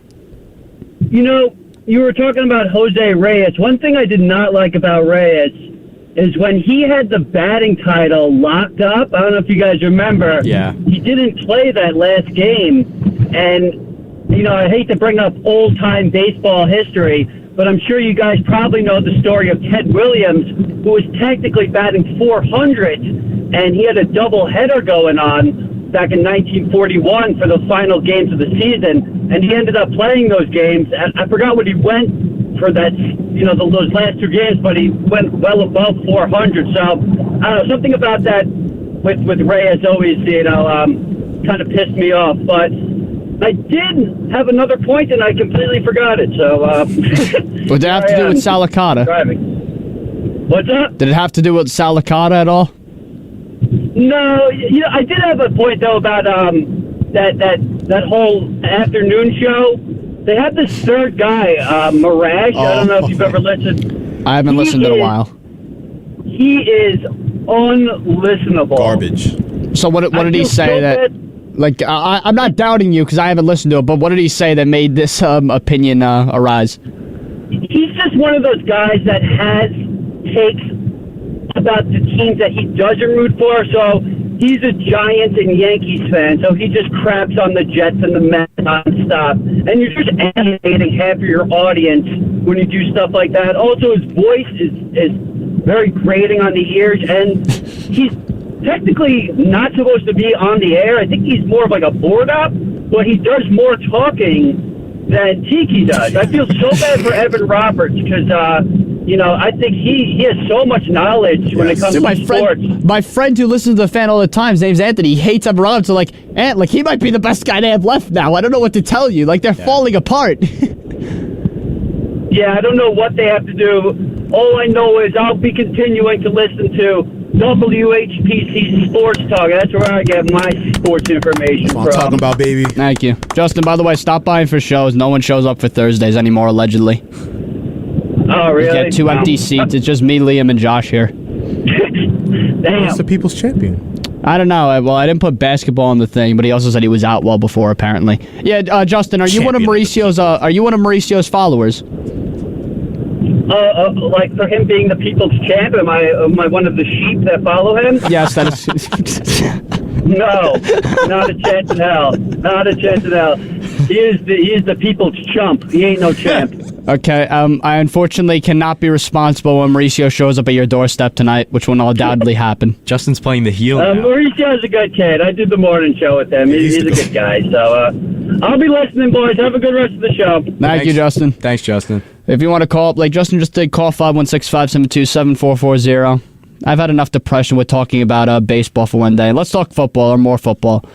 You know, you were talking about Jose Reyes. One thing I did not like about Reyes is when he had the batting title locked up. I don't know if you guys remember. Yeah. He didn't play that last game. And, you know, I hate to bring up old-time baseball history, but I'm sure you guys probably know the story of Ted Williams, who was technically batting 400, and he had a double-header going on back in 1941 for the final games of the season, and he ended up playing those games. I forgot what he went for that, you know, those last 2 games, but he went well above 400. So, I don't know, something about that with Reyes always, you know, kind of pissed me off. But I did have another point, and I completely forgot it. So, would that have to do with Salicata? Driving. What's up? Did it have to do with Salicata at all? No, you know, I did have a point though about that whole afternoon show. They have this third guy, Marash. I don't know if you've ever listened. I haven't listened in a while. He is unlistenable. Garbage. So what did he say that? Like, I'm not doubting you because I haven't listened to it, but what did he say that made this opinion arise? He's just one of those guys that has takes about the teams that he doesn't root for. So he's a Giants and Yankees fan, so he just craps on the Jets and the Mets nonstop. And you're just alienating half of your audience when you do stuff like that. Also, his voice is very grating on the ears, and he's technically not supposed to be on the air. I think he's more of like a board-up, but he does more talking than Tiki does. I feel so bad for Evan Roberts because, you know, I think he has so much knowledge when it comes to sports. My friend who listens to the fan all the time, his name's Anthony. He hates Evan Roberts. So like, he might be the best guy they have left now. I don't know what to tell you. Like, they're falling apart. Yeah, I don't know what they have to do. All I know is I'll be continuing to listen to WHPC Sports Talk. That's where I get my sports information That's what I'm talking about, baby. Thank you. Justin, by the way, stop by for shows. No one shows up for Thursdays anymore, allegedly. Oh, really? You get 2 empty seats. It's just me, Liam, and Josh here. Damn. He's the people's champion. I don't know. Well, I didn't put basketball on the thing, but he also said he was out well before, apparently. Yeah, Justin, are you one of Mauricio's followers? Like for him being the people's champ, am I one of the sheep that follow him? Yes, that is. No, not a chance in hell. Not a chance in hell. He is the people's chump. He ain't no champ. Okay, I unfortunately cannot be responsible when Mauricio shows up at your doorstep tonight, which will undoubtedly happen. Justin's playing the heel now. Mauricio's a good kid. I did the morning show with him. He's a good guy. So I'll be listening, boys. Have a good rest of the show. Thank you, Justin. Thanks, Justin. If you want to call up, like Justin just did, call 516-572-7440. I've had enough depression with talking about baseball for one day. Let's talk football or more football.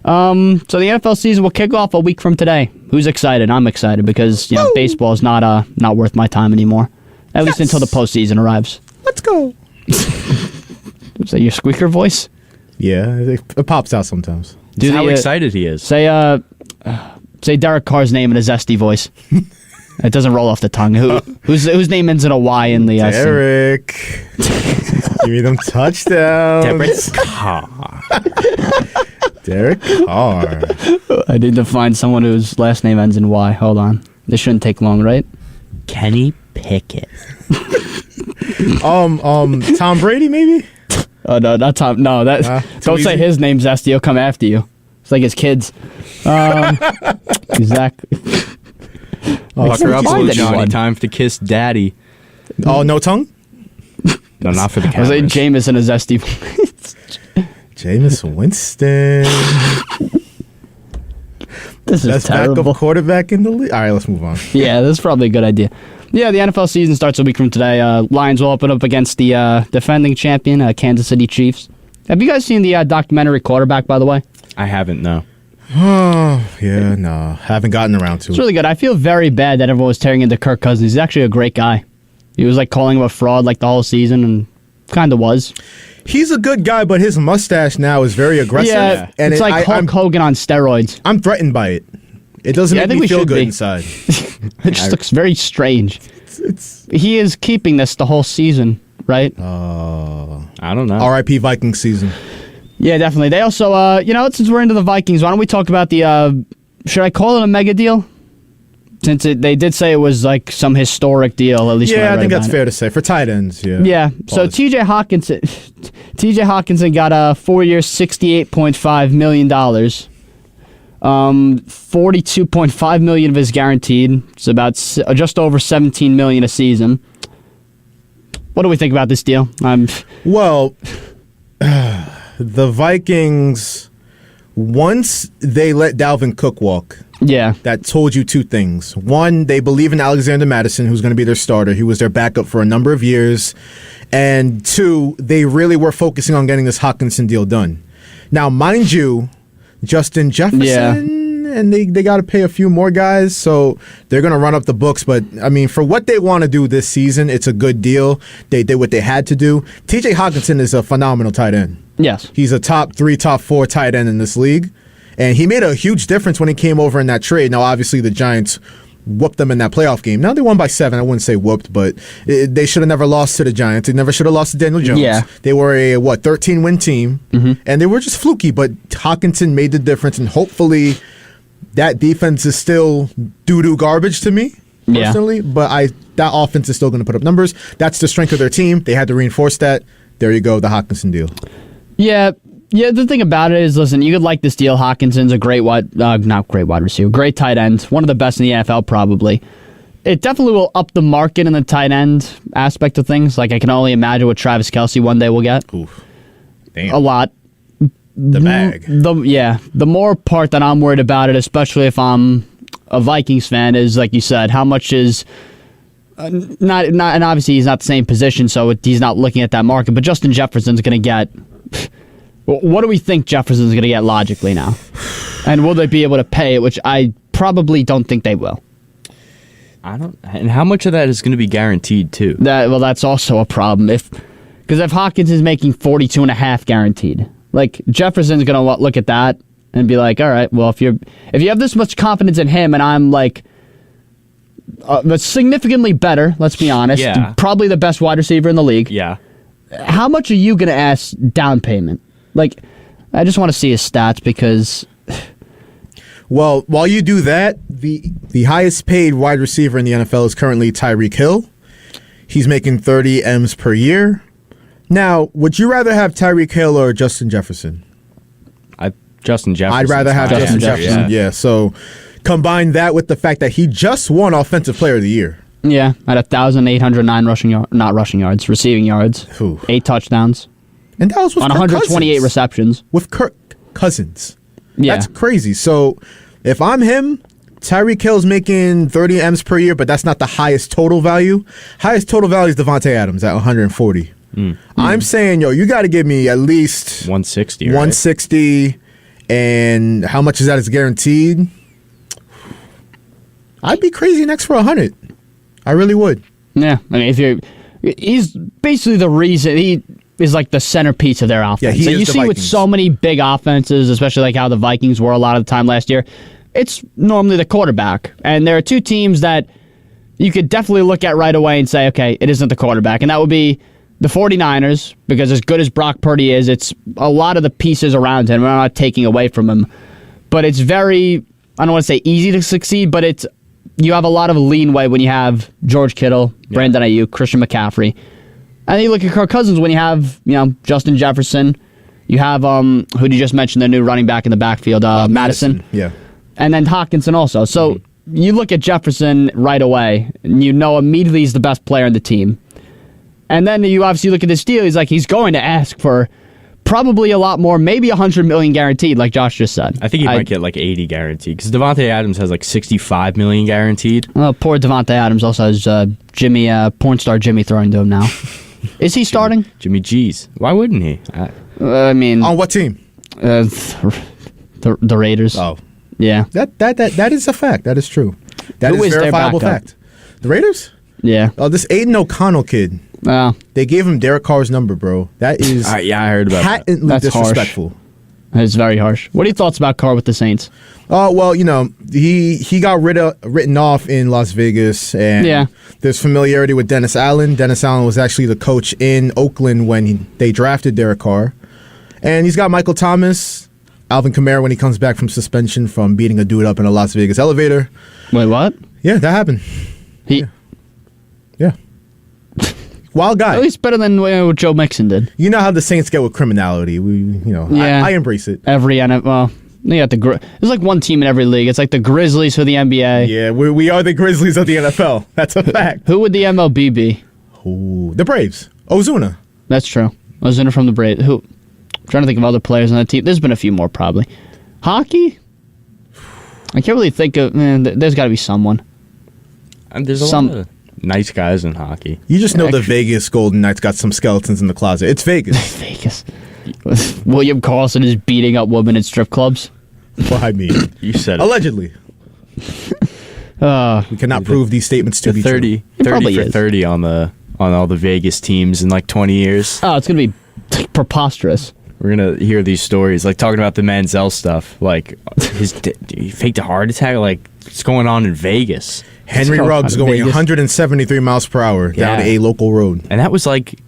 So the NFL season will kick off a week from today. Who's excited? I'm excited because baseball is not worth my time anymore. At least until the postseason arrives. Let's go. Is that your squeaker voice? Yeah, it pops out sometimes. Dude, how excited he is. Say Derek Carr's name in a zesty voice. It doesn't roll off the tongue. Whose name ends in a Y in the Derek. Give me them touchdowns. Derek Carr. Derek Carr. I need to find someone whose last name ends in Y. Hold on. This shouldn't take long, right? Kenny Pickett. Tom Brady, maybe? Oh no, not Tom. No, don't say his name, Zesty. He'll come after you. It's like his kids. Exactly. Lock her up, little Johnny. Time to kiss daddy. Oh, no tongue? No, not for the Cowboys. I was like Jameis in a zesty. Jameis Winston. This is terrible. Backup quarterback in the league. All right, let's move on. Yeah, this is probably a good idea. Yeah, the NFL season starts a week from today. Lions will open up against the defending champion, Kansas City Chiefs. Have you guys seen the documentary Quarterback, by the way? I haven't, no. Oh, yeah, no. Haven't gotten around to it. It's really good. I feel very bad that everyone was tearing into Kirk Cousins. He's actually a great guy. He was like calling him a fraud like the whole season, and kind of was. He's a good guy, but his mustache now is very aggressive. Yeah, and it's like Hulk Hogan on steroids. I'm threatened by it. It doesn't Yeah, I make think me we feel should good be. inside. It just looks very strange. He is keeping this the whole season, right? I don't know. R.I.P. Viking season. Yeah, definitely. They also, since we're into the Vikings, why don't we talk about the, should I call it a mega deal? Since they did say it was like some historic deal, at least. Yeah, I think that's fair to say. For tight ends, yeah. Yeah, so TJ Hawkinson got a 4-year, $68.5 million. $42.5 million of his guaranteed. It's about just over $17 million a season. What do we think about this deal? Well, the Vikings, once they let Dalvin Cook walk, that told you two things. One, they believe in Alexander Mattison, who's going to be their starter. He was their backup for a number of years. And two, they really were focusing on getting this Hawkinson deal done. Now, mind you, Justin Jefferson, and they got to pay a few more guys, so they're going to run up the books. But, I mean, for what they want to do this season, it's a good deal. They did what they had to do. TJ Hawkinson is a phenomenal tight end. Yes. He's a top 3, top 4 tight end in this league. And he made a huge difference when he came over in that trade. Now, obviously, the Giants whooped them in that playoff game. Now, they won by 7. I wouldn't say whooped, but they should have never lost to the Giants. They never should have lost to Daniel Jones. Yeah. They were a, 13-win team, and they were just fluky. But Hawkinson made the difference, and hopefully that defense is still doo-doo garbage to me, personally. But that offense is still going to put up numbers. That's the strength of their team. They had to reinforce that. There you go, the Hawkinson deal. Yeah, the thing about it is, listen, you could like this deal. Hawkinson's a great not great wide receiver, great tight end, one of the best in the NFL probably. It definitely will up the market in the tight end aspect of things. Like, I can only imagine what Travis Kelce one day will get. Oof. Damn. A lot. The bag. The more part that I'm worried about it, especially if I'm a Vikings fan, is, like you said, how much is... not, and obviously he's not the same position, so he's not looking at that market, but Justin Jefferson's going to get... What do we think Jefferson's going to get logically now? And will they be able to pay it, which I probably don't think they will. And how much of that is going to be guaranteed, too? That's also a problem. Because if Hawkins is making 42.5 guaranteed, like, Jefferson's going to look at that and be like, all right, well, if you have this much confidence in him and I'm like significantly better, let's be honest, probably the best wide receiver in the league. Yeah. How much are you going to ask down payment? Like, I just want to see his stats because... Well, while you do that, the highest paid wide receiver in the NFL is currently Tyreek Hill. He's making 30 M's per year. Now, would you rather have Tyreek Hill or Justin Jefferson? Justin Jefferson. I'd rather have Justin Jefferson. Yeah. So combine that with the fact that he just won Offensive Player of the Year. Yeah, at 1,809 receiving yards, 8 touchdowns, and that was with on 128 receptions with Kirk Cousins. Yeah, that's crazy. So if I'm him, Tyreek Hill's making 30 M's per year, but that's not the highest total value. Highest total value is Devontae Adams at 140. I'm saying, you got to give me at least 160. 160, and how much is that? Is guaranteed? I'd be crazy next for 100. I really would. Yeah, I mean, he's basically the reason. He is like the centerpiece of their offense. Yeah, so you see with so many big offenses, especially like how the Vikings were a lot of the time last year, it's normally the quarterback. And there are two teams that you could definitely look at right away and say, okay, it isn't the quarterback. And that would be the 49ers, because as good as Brock Purdy is, it's a lot of the pieces around him. We're not taking away from him. But it's very, I don't want to say easy to succeed, but you have a lot of leeway when you have George Kittle, Brandon Ayuk, Christian McCaffrey. And then you look at Kirk Cousins when you have, Justin Jefferson. You have, who did you just mention, the new running back in the backfield, Madison. Yeah. And then Hawkinson also. So you look at Jefferson right away, and you know immediately he's the best player on the team. And then you obviously look at this deal, he's going to ask for probably a lot more, maybe $100 million guaranteed, like Josh just said. I think he might get like 80 guaranteed, because Devontae Adams has like $65 million guaranteed. Well, poor Devontae Adams also has porn star Jimmy throwing to him now. Is he starting? Jimmy G's. Why wouldn't he? I mean, on what team? The Raiders. Oh, yeah. That is a fact. That is true. That is a verifiable fact. The Raiders? Yeah. Oh, this Aiden O'Connell kid. They gave him Derek Carr's number, bro. That is I heard about patently that. That's disrespectful. Harsh. It's very harsh. What are your thoughts about Carr with the Saints? Well, he got written off in Las Vegas, and there's familiarity with Dennis Allen. Dennis Allen was actually the coach in Oakland when they drafted Derek Carr. And he's got Michael Thomas, Alvin Kamara when he comes back from suspension from beating a dude up in a Las Vegas elevator. Wait, what? Yeah, that happened. Yeah. Wild guy. At least better than what Joe Mixon did. You know how the Saints get with criminality. I embrace it. Every NFL. They got there's like one team in every league. It's like the Grizzlies for the NBA. Yeah, we are the Grizzlies of the NFL. That's a fact. Who would the MLB be? Ooh, the Braves. Ozuna. That's true. Ozuna from the Braves. Who? I'm trying to think of other players on the team. There's been a few more probably. Hockey? I can't really think of. Man, there's got to be someone. And there's a lot of nice guys in hockey. You just know the Vegas Golden Knights got some skeletons in the closet. It's Vegas. Vegas. William Carlson is beating up women in strip clubs. Well, I mean, you said it. Allegedly. We cannot prove these statements to be 30, true. 30 for 30 on all the Vegas teams in like 20 years. Oh, it's going to be preposterous. We're going to hear these stories, like talking about the Manziel stuff. Like, he faked a heart attack. Like, what's going on in Vegas? Henry Ruggs going 173 miles per hour down a local road. And that was like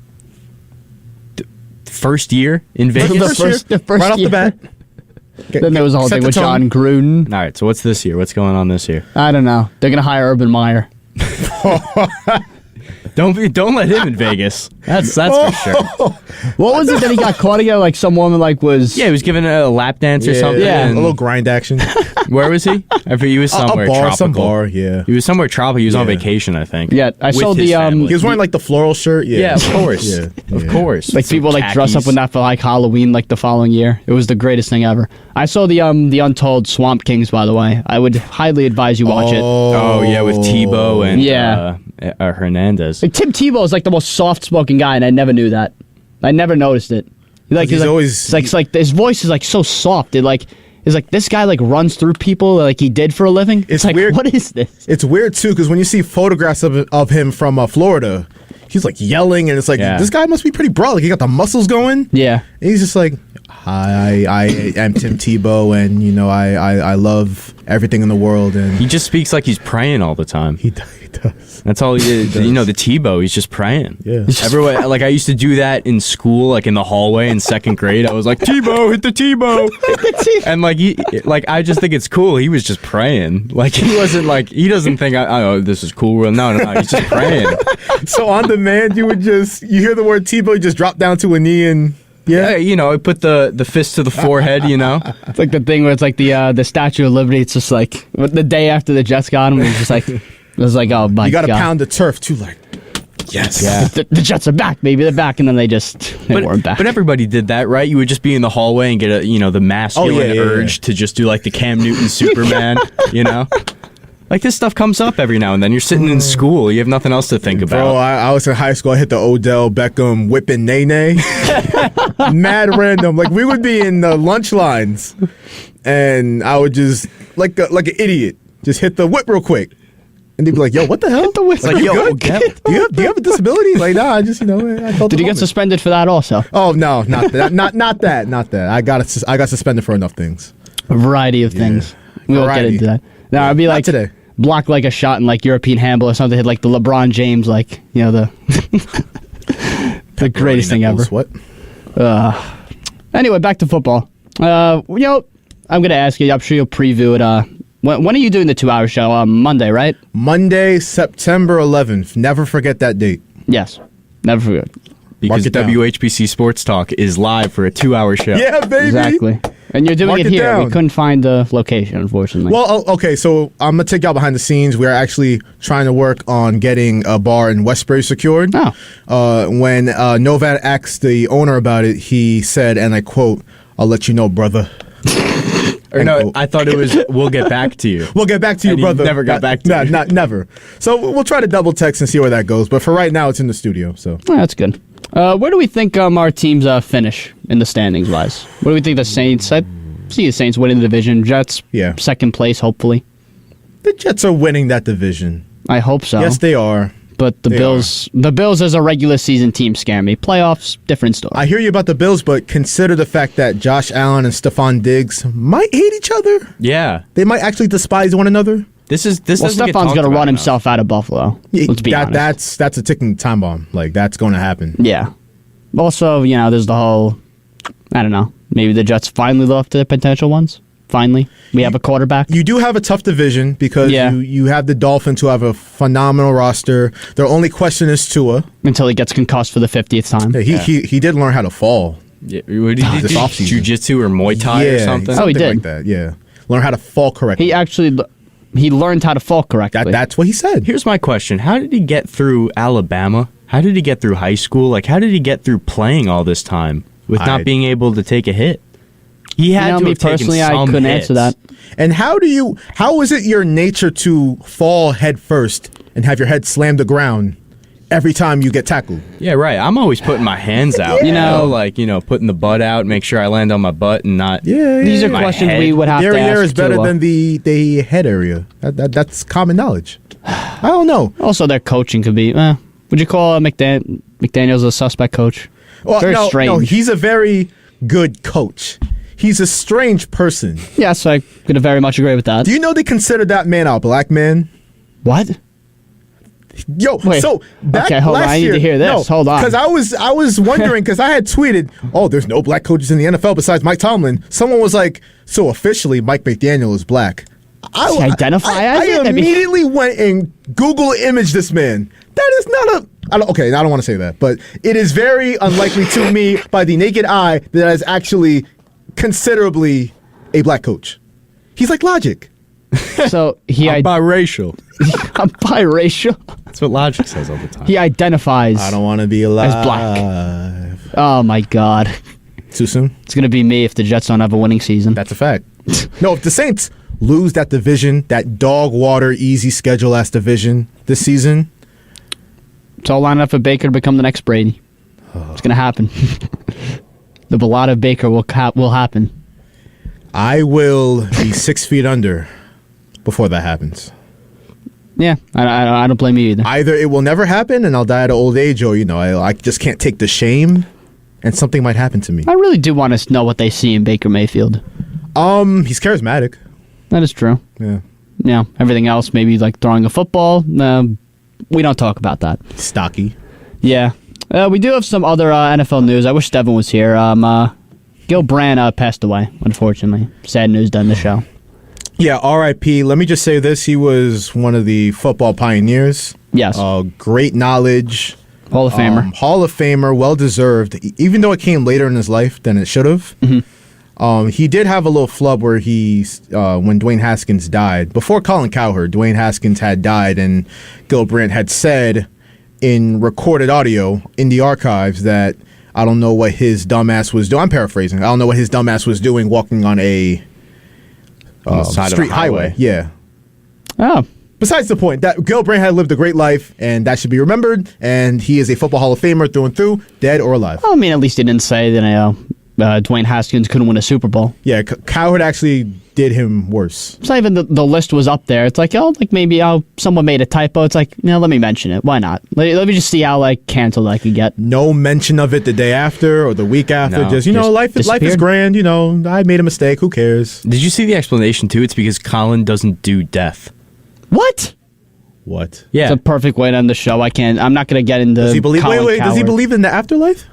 the first year in Vegas? The first right off the bat. Then there was the whole thing with John Gruden. All right, so what's this year? What's going on this year? I don't know. They're going to hire Urban Meyer. Don't let him in Vegas. That's for sure. What was it that he got caught again? Like some woman was... Yeah, he was giving a lap dance or something. Yeah, a little grind action. Where was he? I think he was somewhere tropical. Some bar, yeah. He was somewhere tropical. He was on vacation, I think. Yeah, I saw the... family. He was wearing like the floral shirt. Yeah, of course. Of course. Like people like dress up in that for like Halloween like the following year. It was the greatest thing ever. I saw the Untold Swamp Kings, by the way. I would highly advise you watch it. Oh, yeah, with Tebow and Hernandez. Like Tim Tebow is like the most soft-spoken guy, and I never knew that. I never noticed it. He's always it's like his voice is like so soft. It's like this guy like runs through people like he did for a living. It's like, weird. What is this? It's weird too because when you see photographs of him from Florida, he's like yelling, and it's like this guy must be pretty broad. Like he got the muscles going. Yeah, and he's just like, "Hi, I am Tim Tebow, and I love everything in the world." And he just speaks like he's praying all the time. He does. That's all he did. The Tebow, he's just praying. Yeah. Everyone, like I used to do that in school, like in the hallway in second grade. I was like, Tebow, hit the Tebow. And I just think it's cool. He was just praying. Like he wasn't like, he doesn't think, this is cool. No, he's just praying. So on demand, you hear the word Tebow, you just drop down to a knee and... Yeah, I put the fist to the forehead, It's like the thing where it's like the Statue of Liberty. It's just like the day after the Jets got him, it was just like, oh my God. You got to pound the turf too, like, yes. Yeah. The Jets are back, baby. They're back, and then they weren't back. But everybody did that, right? You would just be in the hallway and get the masculine urge to just do like the Cam Newton Superman, Like this stuff comes up every now and then. You're sitting in school. You have nothing else to think about. Bro, I was in high school. I hit the Odell Beckham whipping nay-nay. Mad random. Like we would be in the lunch lines, and I would just like an idiot just hit the whip real quick. And they'd be like, "Yo, what the hell?" Hit the whip. Like, yo, do you have a disability? Like, nah, I just I felt. Did you get suspended for that also? Oh no, not that. Not that. I got suspended for enough things. A variety of things. We won't get into that. No, I'd be like today. Block like a shot in like European handball or something. Hit like the LeBron James, like the the greatest thing ever. What? Anyway, back to football. I'm gonna ask you. I'm sure you'll preview it. When are you doing the 2-hour show? Monday, right? Monday, September 11th. Never forget that date. Yes, never forget. Because WHPC Sports Talk is live for a 2-hour show. Yeah, baby. Exactly. And you're doing it here. Down. We couldn't find the location, unfortunately. Well, okay, so I'm going to take y'all behind the scenes. We're actually trying to work on getting a bar in Westbury secured. Oh. When Novat asked the owner about it, he said, and I quote, "I'll let you know, brother." Or no, I thought it was, "We'll get back to you." We'll get back to you, and brother. Never got back to you. Never. So we'll try to double text and see where that goes. But for right now, it's in the studio. So that's good. Where do we think our teams finish in the standings wise? What do we think the Saints? I see the Saints winning the division. Jets, second place, hopefully. The Jets are winning that division. I hope so. Yes, they are. but the Bills as a regular season team scare me. Playoffs, different story. I hear you about the Bills, but consider the fact that Josh Allen and Stephon Diggs might hate each other. Yeah. They might actually despise one another. This Stephon's going to run himself out of Buffalo. Let's be honest. That's a ticking time bomb. Like, that's going to happen. Yeah. Also, there's the whole, I don't know, maybe the Jets finally live up to their potential ones. Finally. We have a quarterback. You do have a tough division because you have the Dolphins, who have a phenomenal roster. Their only question is Tua. Until he gets concussed for the 50th time. Yeah, he did learn how to fall. Yeah. What did he do? Jiu-jitsu or Muay Thai or something? He did. Like that, yeah. Learn how to fall correctly. He learned how to fall correctly. That's what he said. Here's my question. How did he get through Alabama? How did he get through high school? Like, how did he get through playing all this time with not being able to take a hit? He had to have personally, taken some I couldn't hits. answer that. And how is it your nature to fall head first and have your head slam the ground every time you get tackled? Yeah, right. I'm always putting my hands out. Putting the butt out, make sure I land on my butt and not. Yeah. These are questions we would have to ask. The area is better than the head area. That's common knowledge. I don't know. Also, their coaching could be. Would you call McDaniel's a suspect coach? Well, very strange. No, he's a very good coach. He's a strange person. Yes, I could very much agree with that. Do you know they consider that man a black man? What? Yo, Wait. So back okay, hold on. I need to hear this. Hold on. Because I was wondering, because I had tweeted, there's no black coaches in the NFL besides Mike Tomlin. Someone was like, so officially Mike McDaniel is black. I immediately went and Google imaged this man. That is not I don't want to say that, but it is very unlikely to me by the naked eye that is actually considerably a black coach. He's like Logic. So I'm biracial. I'm biracial. That's what Logic says all the time. He identifies. I don't want to be alive. As black. Oh my God. Too soon? It's going to be me if the Jets don't have a winning season. That's a fact. No, if the Saints lose that division, that dog water easy schedule ass division this season, it's all lined up for Baker to become the next Brady. It's going to happen. The Bellata Baker will happen. I will be 6 feet under before that happens. Yeah, I don't blame you either. Either it will never happen and I'll die at an old age, or I just can't take the shame and something might happen to me. I really do want to know what they see in Baker Mayfield. He's charismatic. That is true. Yeah. Yeah. Everything else, maybe like throwing a football. We don't talk about that. Stocky. Yeah. We do have some other NFL news. I wish Devin was here. Gil Brandt passed away, unfortunately. Sad news done the show. Yeah, R.I.P. Let me just say this. He was one of the football pioneers. Yes. Great knowledge. Hall of Famer. Hall of Famer, well-deserved. Even though it came later in his life than it should have. Mm-hmm. He did have a little flub where when Dwayne Haskins died, before Colin Cowherd, Dwayne Haskins had died, and Gil Brandt had said in recorded audio in the archives that I don't know what his dumbass was doing. I'm paraphrasing. I don't know what his dumbass was doing walking on a street highway. Yeah. Oh. Besides the point, that Gil Brandt had lived a great life, and that should be remembered, and he is a football Hall of Famer through and through, dead or alive. Well, I mean, at least he didn't say that Dwayne Haskins couldn't win a Super Bowl. Yeah, Cowherd actually did him worse. It's not even the list was up there. It's like, maybe someone made a typo. It's like, let me mention it. Why not? Let me just see how canceled I could get. No mention of it the day after or the week after. No, just life is grand. I made a mistake. Who cares? Did you see the explanation too? It's because Colin doesn't do death. What? What? Yeah, it's a perfect way to end the show. I'm not going to get into. Does he believe? Does he believe in the afterlife?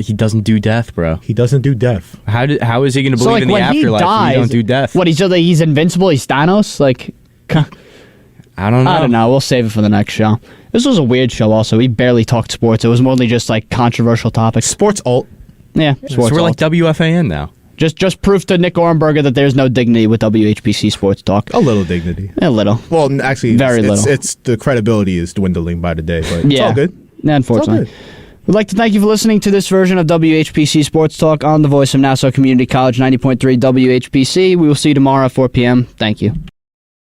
He doesn't do death, bro. He doesn't do death. How is he going to believe in the afterlife if he don't do death? What, he's invincible? He's Thanos? I don't know. I don't know. We'll save it for the next show. This was a weird show also. We barely talked sports. It was mostly just controversial topics. Sports alt. Yeah. So we're like WFAN now. Just proof to Nick Orenberger that there's no dignity with WHPC Sports Talk. A little dignity. A little. Well, actually, very little. It's the credibility is dwindling by the day, but it's all good. Unfortunately. It's all good. We'd like to thank you for listening to this version of WHPC Sports Talk on the voice of Nassau Community College 90.3 WHPC. We will see you tomorrow at 4 p.m. Thank you.